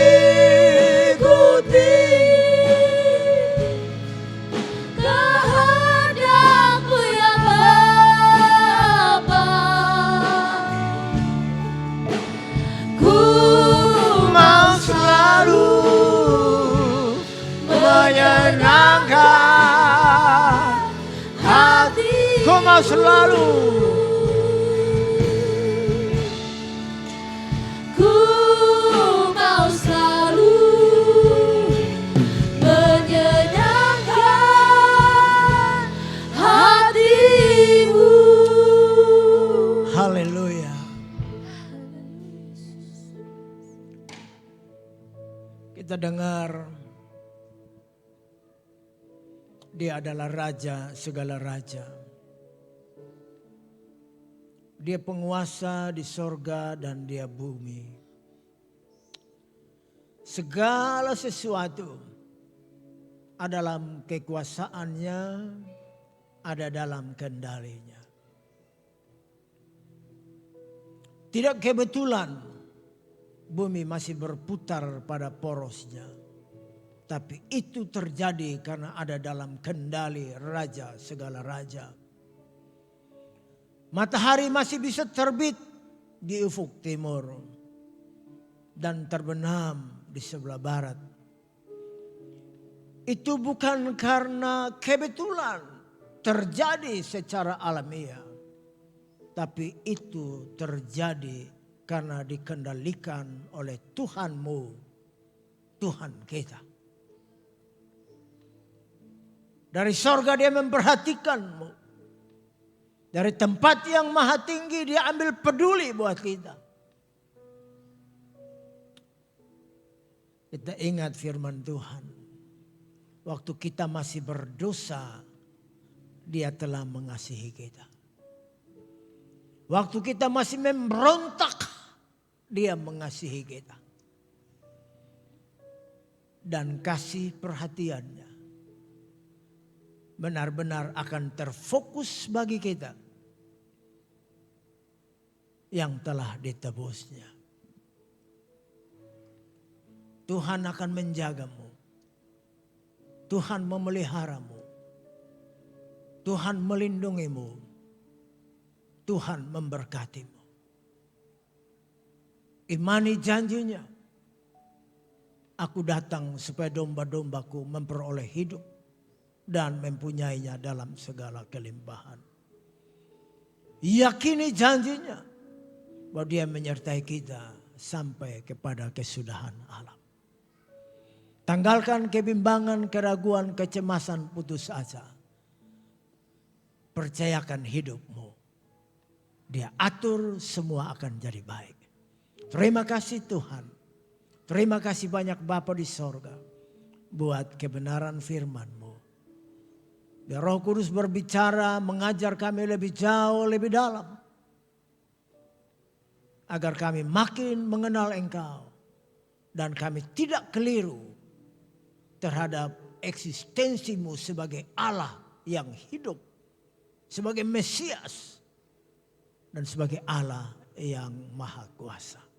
kehendak-Mu ya Bapa. Ku Mau selalu menyenangkan hati. Ku mau selalu. Ku mau selalu menyenangkan Kita dengar Dia adalah Raja segala raja. Dia penguasa di sorga dan Dia bumi. Segala sesuatu ada dalam kekuasaannya, ada dalam kendalinya. Tidak kebetulan bumi masih berputar pada porosnya. Tapi itu terjadi karena ada dalam kendali Raja segala raja. Matahari masih bisa terbit di ufuk timur dan terbenam di sebelah barat. Itu bukan karena kebetulan terjadi secara alamiah. Tapi itu terjadi karena dikendalikan oleh Tuhanmu, Tuhan kita. Dari sorga Dia memperhatikanmu. Dari tempat yang maha tinggi Dia ambil peduli buat kita. Kita ingat firman Tuhan. Waktu kita masih berdosa, Dia telah mengasihi kita. Waktu kita masih memberontak, Dia mengasihi kita. Dan kasih perhatiannya benar-benar akan terfokus bagi kita yang telah ditebusnya. Tuhan akan menjagamu. Tuhan memeliharamu. Tuhan melindungimu. Tuhan memberkatimu. Imani janjinya. Aku datang supaya domba-dombaku memperoleh hidup dan mempunyainya dalam segala kelimpahan. Yakini janjinya bahwa Dia menyertai kita sampai kepada kesudahan alam. Tanggalkan kebimbangan, keraguan, kecemasan, putus asa. Percayakan hidupmu. Dia atur, semua akan jadi baik. Terima kasih Tuhan. Terima kasih banyak Bapa di sorga buat kebenaran firman-Mu. Biar Roh Kudus berbicara, mengajar kami lebih jauh, lebih dalam. Agar kami makin mengenal Engkau. Dan kami tidak keliru terhadap eksistensi-Mu sebagai Allah yang hidup. Sebagai Mesias. Dan sebagai Allah yang maha kuasa.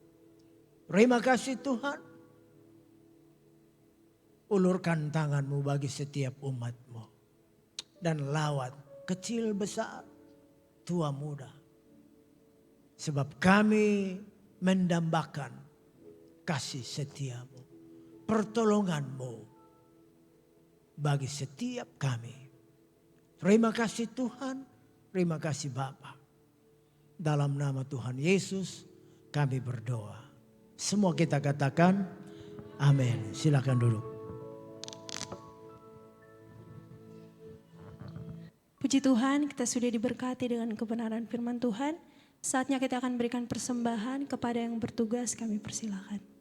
Terima kasih Tuhan. Ulurkan tangan-Mu bagi setiap umat-Mu. Dan lawat kecil besar, tua muda. Sebab kami mendambakan kasih setia-Mu, pertolongan-Mu bagi setiap kami. Terima kasih Tuhan, terima kasih Bapa. Dalam nama Tuhan Yesus kami berdoa. Semua kita katakan amin. Silakan duduk. Puji Tuhan, kita sudah diberkati dengan kebenaran firman Tuhan. Saatnya kita akan berikan persembahan kepada yang bertugas, kami persilakan.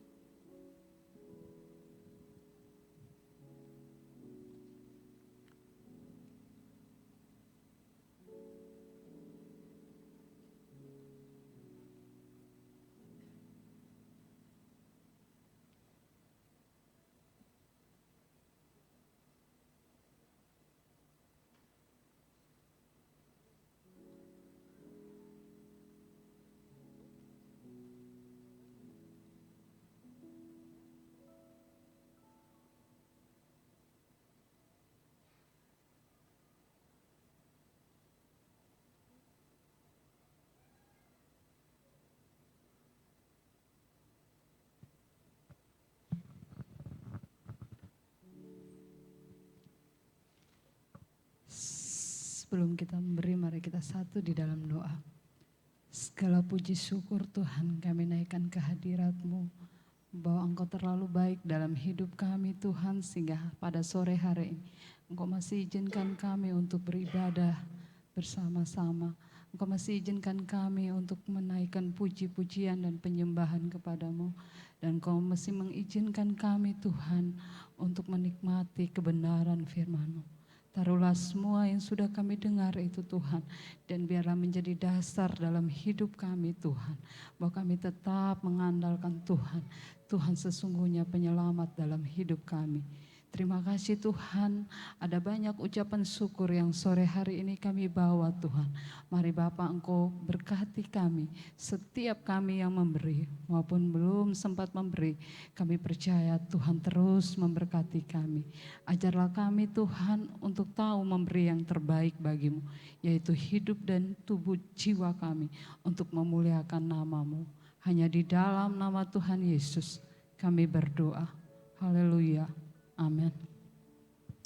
Sebelum kita memberi, mari kita satu di dalam doa. Segala puji syukur Tuhan kami naikkan ke hadirat-Mu. Bahwa Engkau terlalu baik dalam hidup kami Tuhan. Sehingga pada sore hari ini Engkau masih izinkan kami untuk beribadah bersama-sama. Engkau masih izinkan kami untuk menaikkan puji-pujian dan penyembahan kepada-Mu. Dan Engkau mesti mengizinkan kami Tuhan untuk menikmati kebenaran firman-Mu. Taruhlah semua yang sudah kami dengar itu Tuhan, dan biarlah menjadi dasar dalam hidup kami Tuhan, bahwa kami tetap mengandalkan Tuhan. Tuhan sesungguhnya penyelamat dalam hidup kami. Terima kasih Tuhan, ada banyak ucapan syukur yang sore hari ini kami bawa Tuhan. Mari Bapa Engkau berkati kami, setiap kami yang memberi maupun belum sempat memberi. Kami percaya Tuhan terus memberkati kami. Ajarlah kami Tuhan untuk tahu memberi yang terbaik bagimu, yaitu hidup dan tubuh jiwa kami untuk memuliakan nama-Mu. Hanya di dalam nama Tuhan Yesus kami berdoa. Haleluya. Amin.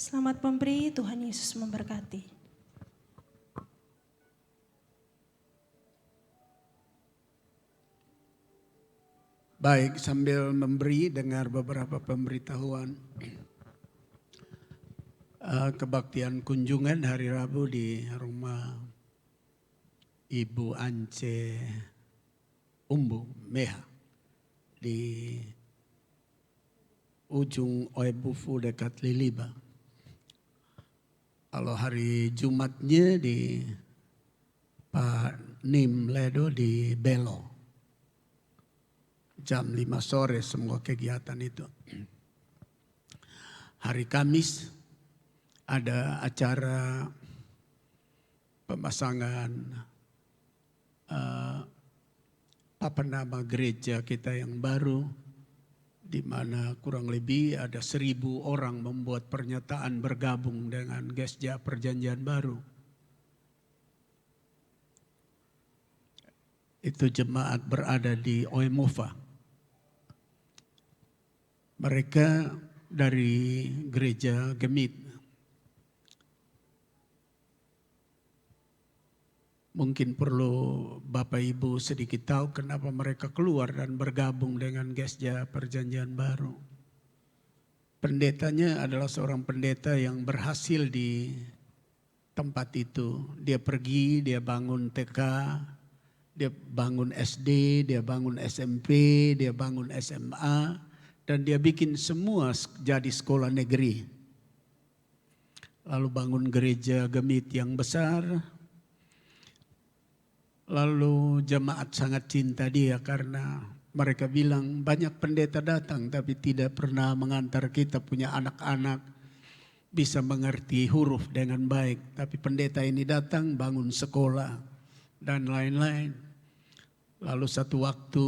Selamat memberi, Tuhan Yesus memberkati. Baik, sambil memberi dengar beberapa pemberitahuan. Kebaktian kunjungan hari Rabu di rumah Ibu Ance Umbu Meha di ujung Oebufu dekat Liliba. Kalau hari Jumatnya di Pak Nim Ledo di Belo. Jam 5 sore semua kegiatan itu. Hari Kamis ada acara pemasangan papan nama gereja kita yang baru, di mana kurang lebih ada 1.000 orang membuat pernyataan bergabung dengan Gesja Perjanjian Baru. Itu jemaat berada di Oemova. Mereka dari gereja Gemit. Mungkin perlu Bapak Ibu sedikit tahu kenapa mereka keluar dan bergabung dengan Gesja Perjanjian Baru. Pendetanya adalah seorang pendeta yang berhasil di tempat itu. Dia pergi, dia bangun TK, dia bangun SD, dia bangun SMP, dia bangun SMA, dan dia bikin semua jadi sekolah negeri. Lalu bangun gereja Gemit yang besar. Lalu jemaat sangat cinta dia karena mereka bilang banyak pendeta datang tapi tidak pernah mengantar kita punya anak-anak bisa mengerti huruf dengan baik. Tapi pendeta ini datang bangun sekolah dan lain-lain. Lalu satu waktu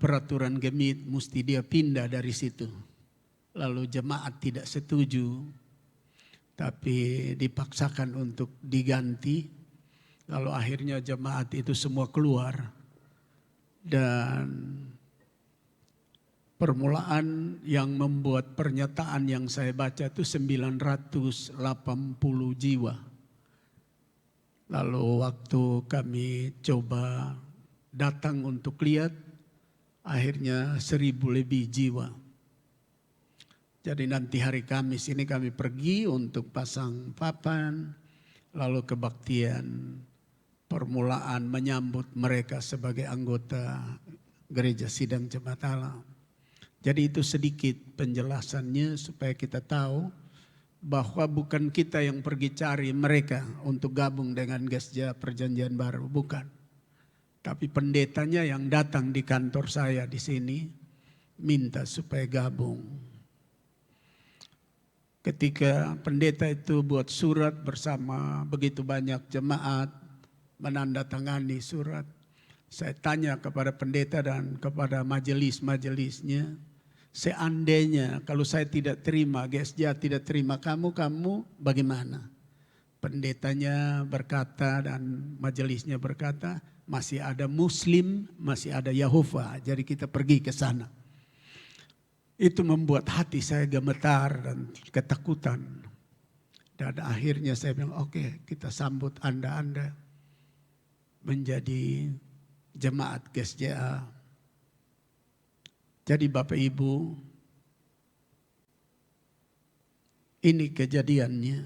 peraturan Gemit mesti dia pindah dari situ. Lalu jemaat tidak setuju tapi dipaksakan untuk diganti. Lalu akhirnya jemaat itu semua keluar dan permulaan yang membuat pernyataan yang saya baca itu 980 jiwa. Lalu waktu kami coba datang untuk lihat, akhirnya 1.000 lebih jiwa. Jadi nanti hari Kamis ini kami pergi untuk pasang papan, lalu kebaktian permulaan menyambut mereka sebagai anggota Gereja Sidang Jemaat Allah. Jadi itu sedikit penjelasannya supaya kita tahu bahwa bukan kita yang pergi cari mereka untuk gabung dengan Gesja Perjanjian Baru, bukan. Tapi pendetanya yang datang di kantor saya di sini minta supaya gabung. Ketika pendeta itu buat surat bersama begitu banyak jemaat, menandatangani surat. Saya tanya kepada pendeta dan kepada majelis-majelisnya, seandainya kalau saya tidak terima, Gesja tidak terima kamu bagaimana? Pendetanya berkata dan majelisnya berkata, masih ada Muslim, masih ada Yahova, jadi kita pergi ke sana. Itu membuat hati saya gemetar dan ketakutan. Dan akhirnya saya bilang, oke, kita sambut Anda menjadi jemaat GSJA. Jadi Bapak Ibu, ini kejadiannya.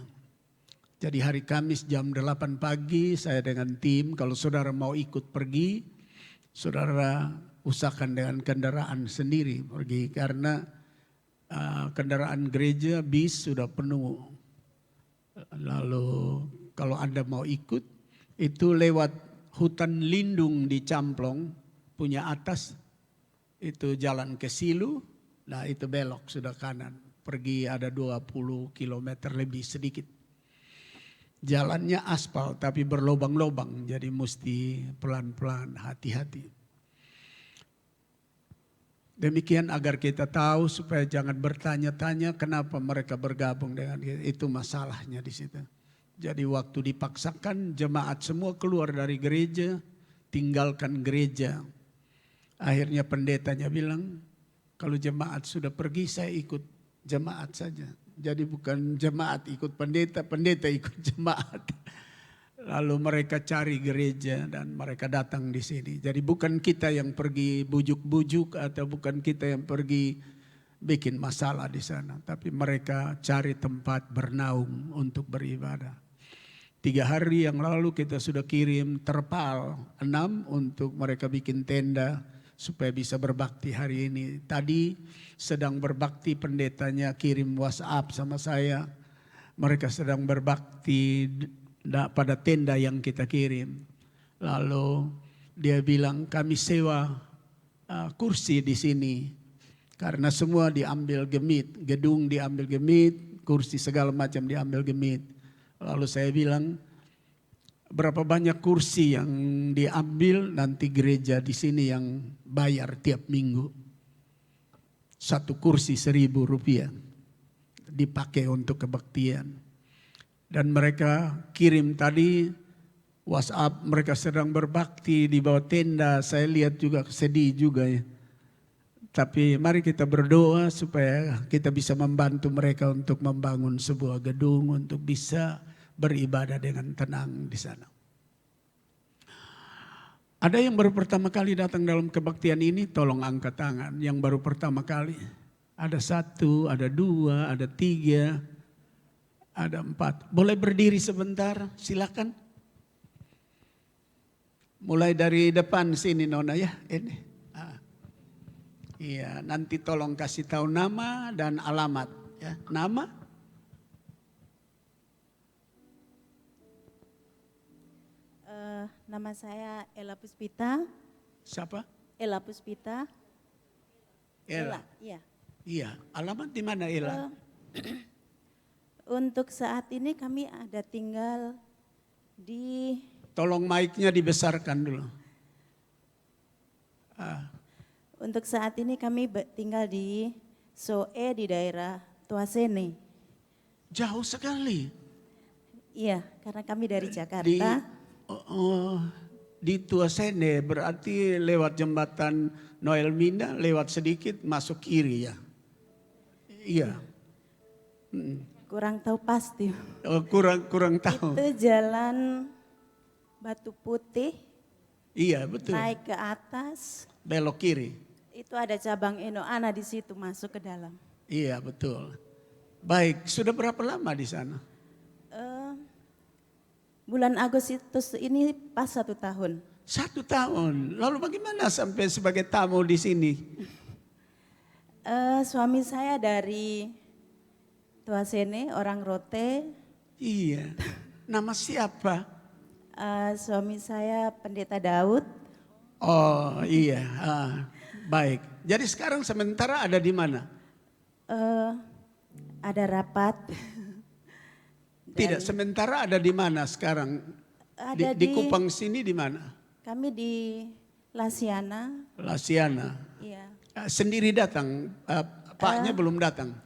Jadi hari Kamis jam 8 pagi saya dengan tim, kalau saudara mau ikut pergi, saudara usahakan dengan kendaraan sendiri pergi karena kendaraan gereja bis sudah penuh. Lalu kalau Anda mau ikut itu lewat hutan lindung di Camplong punya atas itu jalan ke Silu. Nah itu belok sudah kanan. Pergi ada 20 km lebih sedikit. Jalannya aspal tapi berlobang-lobang. Jadi mesti pelan-pelan, hati-hati. Demikian agar kita tahu supaya jangan bertanya-tanya kenapa mereka bergabung dengan kita. Itu masalahnya di situ. Jadi waktu dipaksakan jemaat semua keluar dari gereja, tinggalkan gereja. Akhirnya pendetanya bilang, kalau jemaat sudah pergi saya ikut jemaat saja. Jadi bukan jemaat ikut pendeta, pendeta ikut jemaat. Lalu mereka cari gereja dan mereka datang di sini. Jadi bukan kita yang pergi bujuk-bujuk atau bukan kita yang pergi bikin masalah di sana. Tapi mereka cari tempat bernaung untuk beribadah. 3 hari yang lalu kita sudah kirim terpal 6 untuk mereka bikin tenda supaya bisa berbakti hari ini. Tadi sedang berbakti pendetanya kirim WhatsApp sama saya. Mereka sedang berbakti pada tenda yang kita kirim. Lalu dia bilang kami sewa kursi di sini. Karena semua diambil gemit. Gedung diambil gemit, kursi segala macam diambil gemit. Lalu saya bilang berapa banyak kursi yang diambil nanti gereja di sini yang bayar tiap minggu. 1 kursi Rp1.000 dipakai untuk kebaktian. Dan mereka kirim tadi WhatsApp mereka sedang berbakti di bawah tenda. Saya lihat juga sedih juga ya. Tapi mari kita berdoa supaya kita bisa membantu mereka untuk membangun sebuah gedung untuk bisa beribadah dengan tenang di sana. Ada yang baru pertama kali datang dalam kebaktian ini, tolong angkat tangan. Yang baru pertama kali. Ada 1, ada 2, ada 3. Ada 4. Boleh berdiri sebentar, silakan. Mulai dari depan sini Nona ya. Ini. Iya, nanti tolong kasih tahu nama dan alamat. Ya. Nama? Nama saya Ella Puspita. Siapa? Ella Puspita. Ella. Iya. Iya, alamat di mana Ella? Untuk saat ini kami ada tinggal di... Tolong mic-nya dibesarkan dulu. Untuk saat ini kami tinggal di Soe di daerah Tuasene. Jauh sekali. Iya, karena kami dari Jakarta. Di Tuasene berarti lewat jembatan Noel Minda, lewat sedikit masuk kiri ya. Iya. Kurang tahu pasti. Kurang tahu. Itu jalan Batu Putih. Iya betul. Naik ke atas. Belok kiri. Itu ada cabang Enoana di situ masuk ke dalam. Iya betul. Baik, sudah berapa lama di sana? Bulan Agustus ini pas 1 tahun. 1 tahun. Lalu bagaimana sampai sebagai tamu di sini? Suami saya dari Tuasene, orang Rote. Iya. Nama siapa? Suami saya Pendeta Daud. Oh iya. Baik. Jadi sekarang sementara ada di mana? Ada rapat. Tidak, sementara ada di mana sekarang? Ada Di Kupang sini di mana? Kami di Lasiana. Lasiana. Iya. Sendiri datang, Paknya belum datang?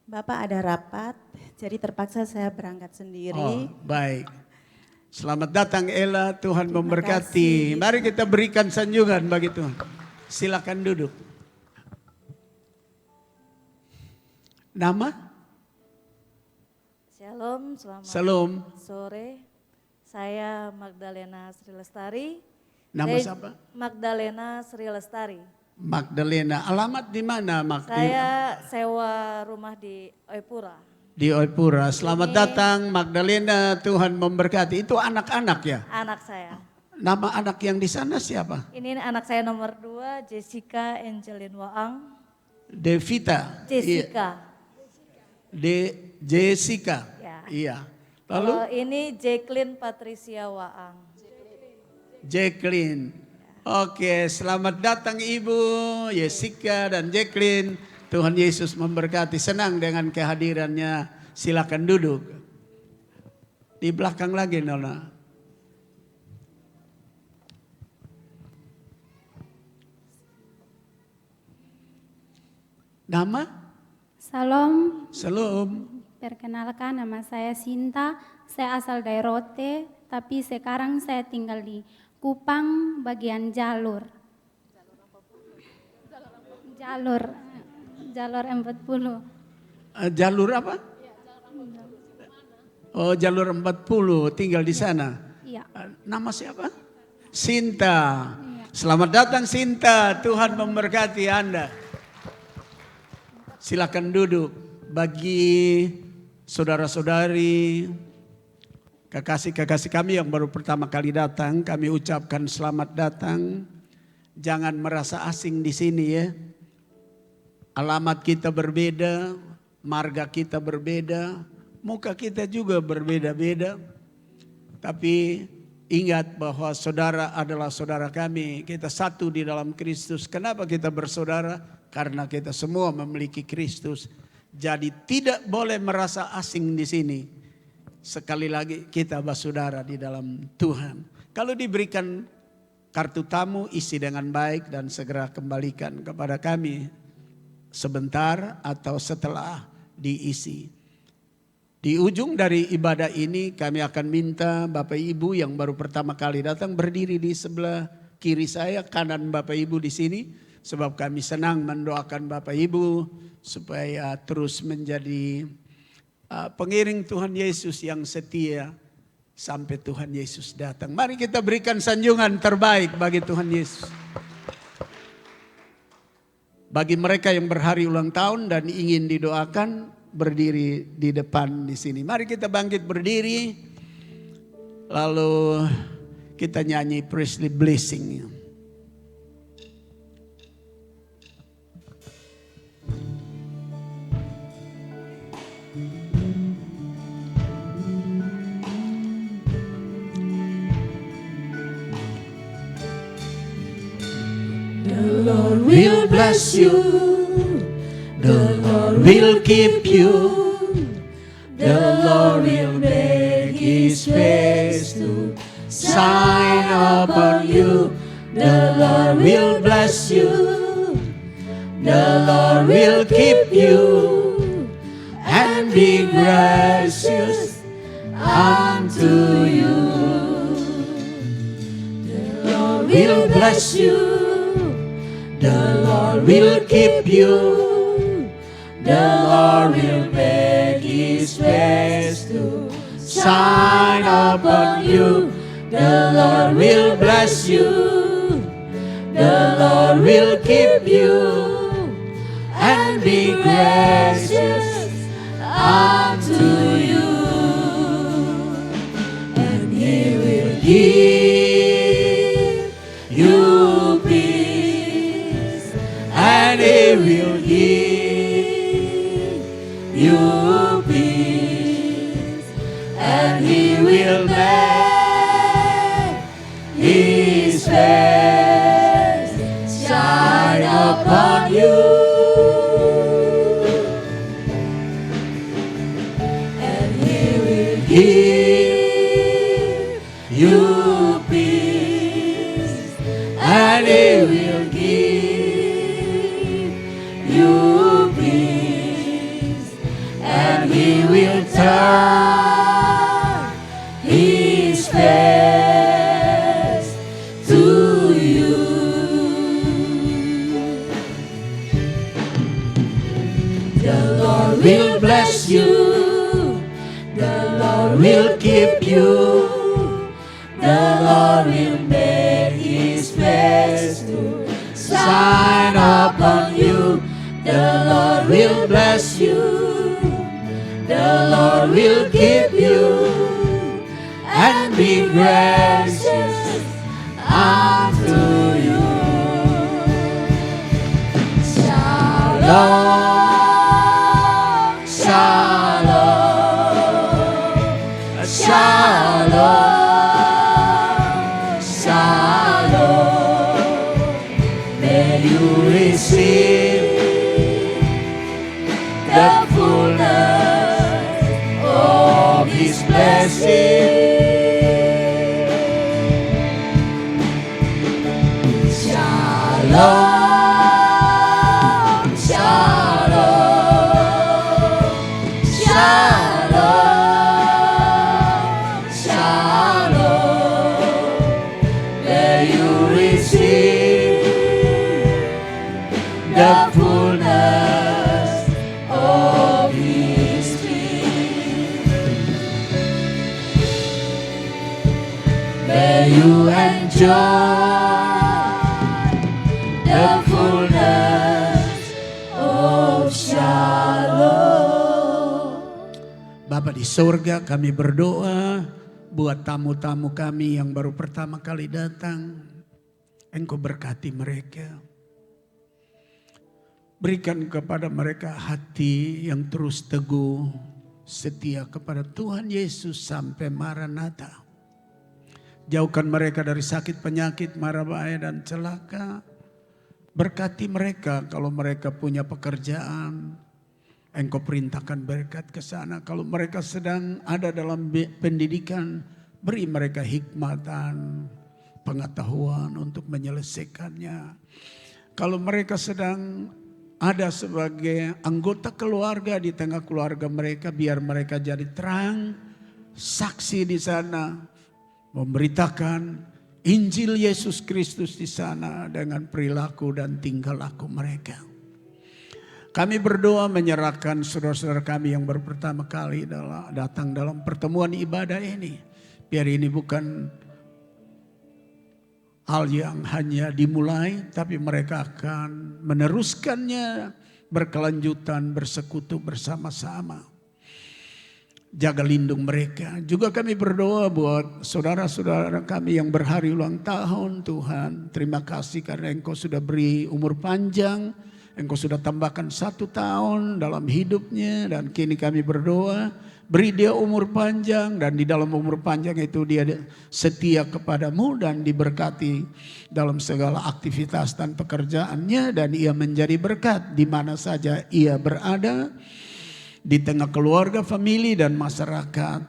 Bapak ada rapat, jadi terpaksa saya berangkat sendiri. Oh, baik. Selamat datang Ella, Tuhan Terima memberkati. kasih. Mari kita berikan sanjungan bagi Tuhan. Silakan duduk. Nama? Shalom, selamat Salam. sore. Saya Magdalena Sri Lestari. Nama siapa? Magdalena Sri Lestari. Magdalena. Alamat di mana? Saya sewa rumah di Oipura. Di Oipura. Selamat datang Magdalena, Tuhan memberkati. Itu anak-anak ya? Anak saya. Nama anak yang di sana siapa? Ini anak saya nomor 2, Jessica Angelin Waang. Devita. Jessica. Jessica. Ya. Iya. Kalau Lalu ini Jacqueline Patricia Waang. Jacqueline. Oke, selamat datang Ibu Jessica dan Jacqueline. Tuhan Yesus memberkati. Senang dengan kehadirannya. Silakan duduk. Di belakang lagi Nona. Nama? Salam, Salam. perkenalkan nama saya Sinta, saya asal dari Rote, tapi sekarang saya tinggal di Kupang bagian Jalur. Jalur 40. Jalur apa? Oh, jalur 40, tinggal di sana. Iya. Nama siapa? Sinta. Selamat datang Sinta, Tuhan memberkati Anda. Silakan duduk. Bagi saudara-saudari, kekasih-kekasih kami yang baru pertama kali datang, kami ucapkan selamat datang. Jangan merasa asing di sini ya. Alamat kita berbeda, marga kita berbeda, muka kita juga berbeda-beda. Tapi ingat bahwa saudara adalah saudara kami. Kita satu di dalam Kristus. Kenapa kita bersaudara? Karena kita semua memiliki Kristus. Jadi tidak boleh merasa asing di sini. Sekali lagi kita bersaudara di dalam Tuhan. Kalau diberikan kartu tamu, isi dengan baik dan segera kembalikan kepada kami sebentar atau setelah diisi. Di ujung dari ibadah ini kami akan minta Bapak Ibu yang baru pertama kali datang berdiri di sebelah kiri saya, kanan Bapak Ibu di sini. Sebab kami senang mendoakan Bapak Ibu supaya terus menjadi pengiring Tuhan Yesus yang setia sampai Tuhan Yesus datang. Mari kita berikan sanjungan terbaik bagi Tuhan Yesus. Bagi mereka yang berhari ulang tahun dan ingin didoakan, berdiri di depan di sini. Mari kita bangkit berdiri, lalu kita nyanyi Praise the Blessing. The Lord will bless you. The Lord will keep you. The Lord will make His face to shine upon you. The Lord will bless you. The Lord will keep you and be gracious unto you. The Lord will bless you. The Lord will keep you. The Lord will make His face to shine upon you. The Lord will bless you. The Lord will keep you and be gracious unto you. And He will give you peace, and He will give you peace, and He will make His face shine upon you, and He will give you peace, and He will give you peace, and He will turn His face to you. The Lord will bless you. The Lord will keep you. The Lord will make His face to shine upon you. The Lord will bless you. The Lord will keep you and be gracious unto you. Shalom, shalom, shalom, shalom. May you receive the fullness of His blessing. Shalom, shalom, shalom, shalom. May you receive the fullness of His peace. May you enjoy the fullness of shalom. Bapa di surga, kami berdoa buat tamu-tamu kami yang baru pertama kali datang. Engkau berkati mereka. Berikan kepada mereka hati yang terus teguh, setia kepada Tuhan Yesus sampai Maranatha. Jauhkan mereka dari sakit, penyakit, mara bahaya dan celaka. Berkati mereka kalau mereka punya pekerjaan. Engkau perintahkan berkat ke sana. Kalau mereka sedang ada dalam pendidikan, beri mereka hikmatan, pengetahuan untuk menyelesaikannya. Kalau mereka sedang ada sebagai anggota keluarga di tengah keluarga mereka, biar mereka jadi terang, saksi di sana, memberitakan Injil Yesus Kristus di sana dengan perilaku dan tingkah laku mereka. Kami berdoa menyerahkan saudara-saudara kami yang baru pertama kali datang dalam pertemuan ibadah ini. Biar ini bukan hal yang hanya dimulai, tapi mereka akan meneruskannya berkelanjutan, bersekutu bersama-sama. Jaga lindung mereka. Juga kami berdoa buat saudara-saudara kami yang berhari ulang tahun. Tuhan, terima kasih karena Engkau sudah beri umur panjang. Engkau sudah tambahkan 1 tahun dalam hidupnya. Dan kini kami berdoa, beri dia umur panjang. Dan di dalam umur panjang itu dia setia kepadamu dan diberkati dalam segala aktivitas dan pekerjaannya. Dan ia menjadi berkat di mana saja ia berada. Di tengah keluarga, famili, dan masyarakat.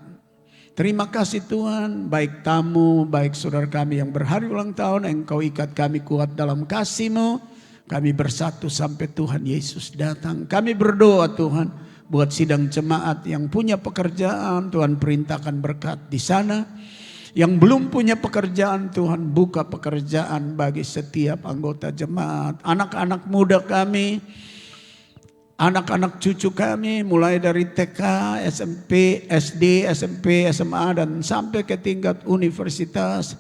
Terima kasih Tuhan, baik tamu, baik saudara kami yang berhari ulang tahun, Engkau ikat kami kuat dalam kasih-Mu. Kami bersatu sampai Tuhan Yesus datang. Kami berdoa Tuhan, buat sidang jemaat yang punya pekerjaan, Tuhan perintahkan berkat di sana. Yang belum punya pekerjaan, Tuhan buka pekerjaan bagi setiap anggota jemaat. Anak-anak muda kami, anak-anak cucu kami mulai dari TK, SMP, SD, SMP, SMA dan sampai ke tingkat universitas.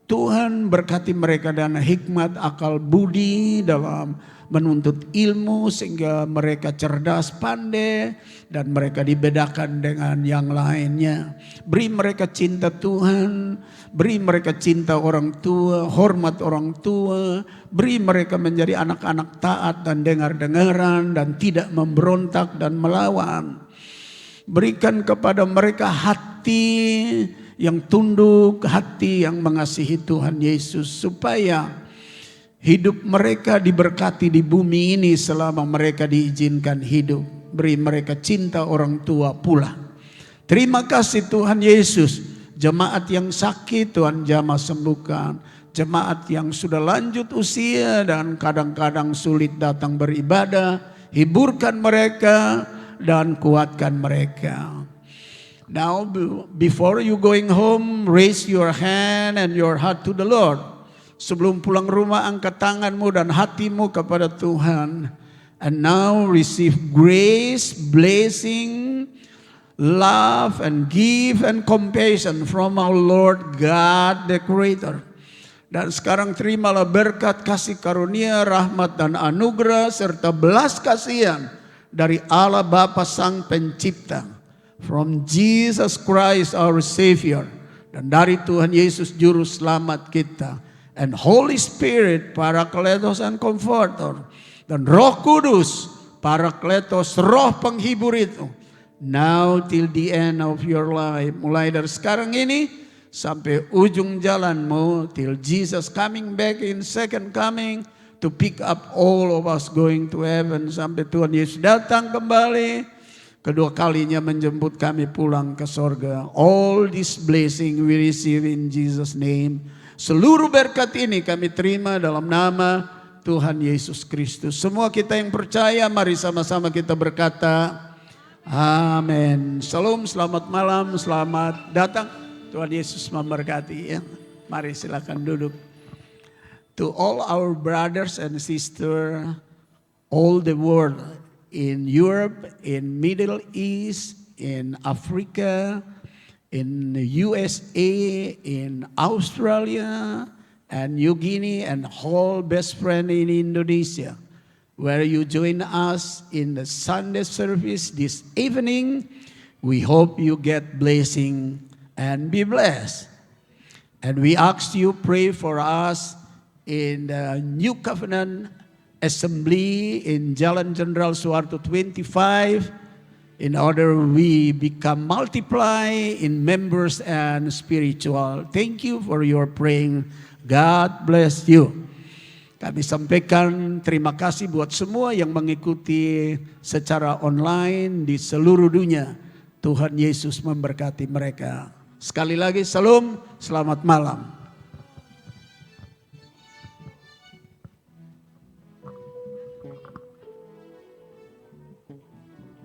Tuhan berkati mereka dengan hikmat, akal budi dalam menuntut ilmu sehingga mereka cerdas, pandai dan mereka dibedakan dengan yang lainnya. Beri mereka cinta Tuhan, beri mereka cinta orang tua, hormat orang tua, beri mereka menjadi anak-anak taat dan dengar-dengaran dan tidak memberontak dan melawan. Berikan kepada mereka hati yang tunduk, hati yang mengasihi Tuhan Yesus supaya hidup mereka diberkati di bumi ini selama mereka diizinkan hidup. Beri mereka cinta orang tua pula. Terima kasih Tuhan Yesus. Jemaat yang sakit Tuhan jamah sembuhkan. Jemaat yang sudah lanjut usia dan kadang-kadang sulit datang beribadah, hiburkan mereka dan kuatkan mereka. Now before you going home, raise your hand and your heart to the Lord. Sebelum pulang rumah, angkat tanganmu dan hatimu kepada Tuhan. And now receive grace, blessing, love and give and compassion from our Lord God the Creator. Dan sekarang terimalah berkat, kasih karunia, rahmat dan anugerah serta belas kasihan dari Allah Bapa Sang Pencipta. From Jesus Christ our Savior. Dan dari Tuhan Yesus Juru Selamat kita. and Holy Spirit, Parakletos and Comforter, dan Roh Kudus, Parakletos, Roh Penghibur itu, now till the end of your life, mulai dari sekarang ini sampai ujung jalanmu, till Jesus coming back in second coming to pick up all of us going to heaven, sampai Tuhan Yesus datang kembali kedua kalinya menjemput kami pulang ke sorga. All this blessing we receive in Jesus name. Seluruh berkat ini kami terima dalam nama Tuhan Yesus Kristus. Semua kita yang percaya, mari sama-sama kita berkata, amin. Shalom, selamat malam, selamat datang. Tuhan Yesus memberkati ya. Mari silakan duduk. To all our brothers and sisters, all the world, in Europe, in Middle East, in Africa, in the USA, in Australia, and New Guinea, and whole best friend in Indonesia, where you join us in the Sunday service this evening. We hope you get blessing and be blessed. And we ask you pray for us in the New Covenant Assembly in Jalan Jenderal Soeharto 25, in order we become multiply in members and spiritual. Thank you for your praying. God bless you. Kami sampaikan terima kasih buat semua yang mengikuti secara online di seluruh dunia. Tuhan Yesus memberkati mereka. Sekali lagi, salam, selamat malam.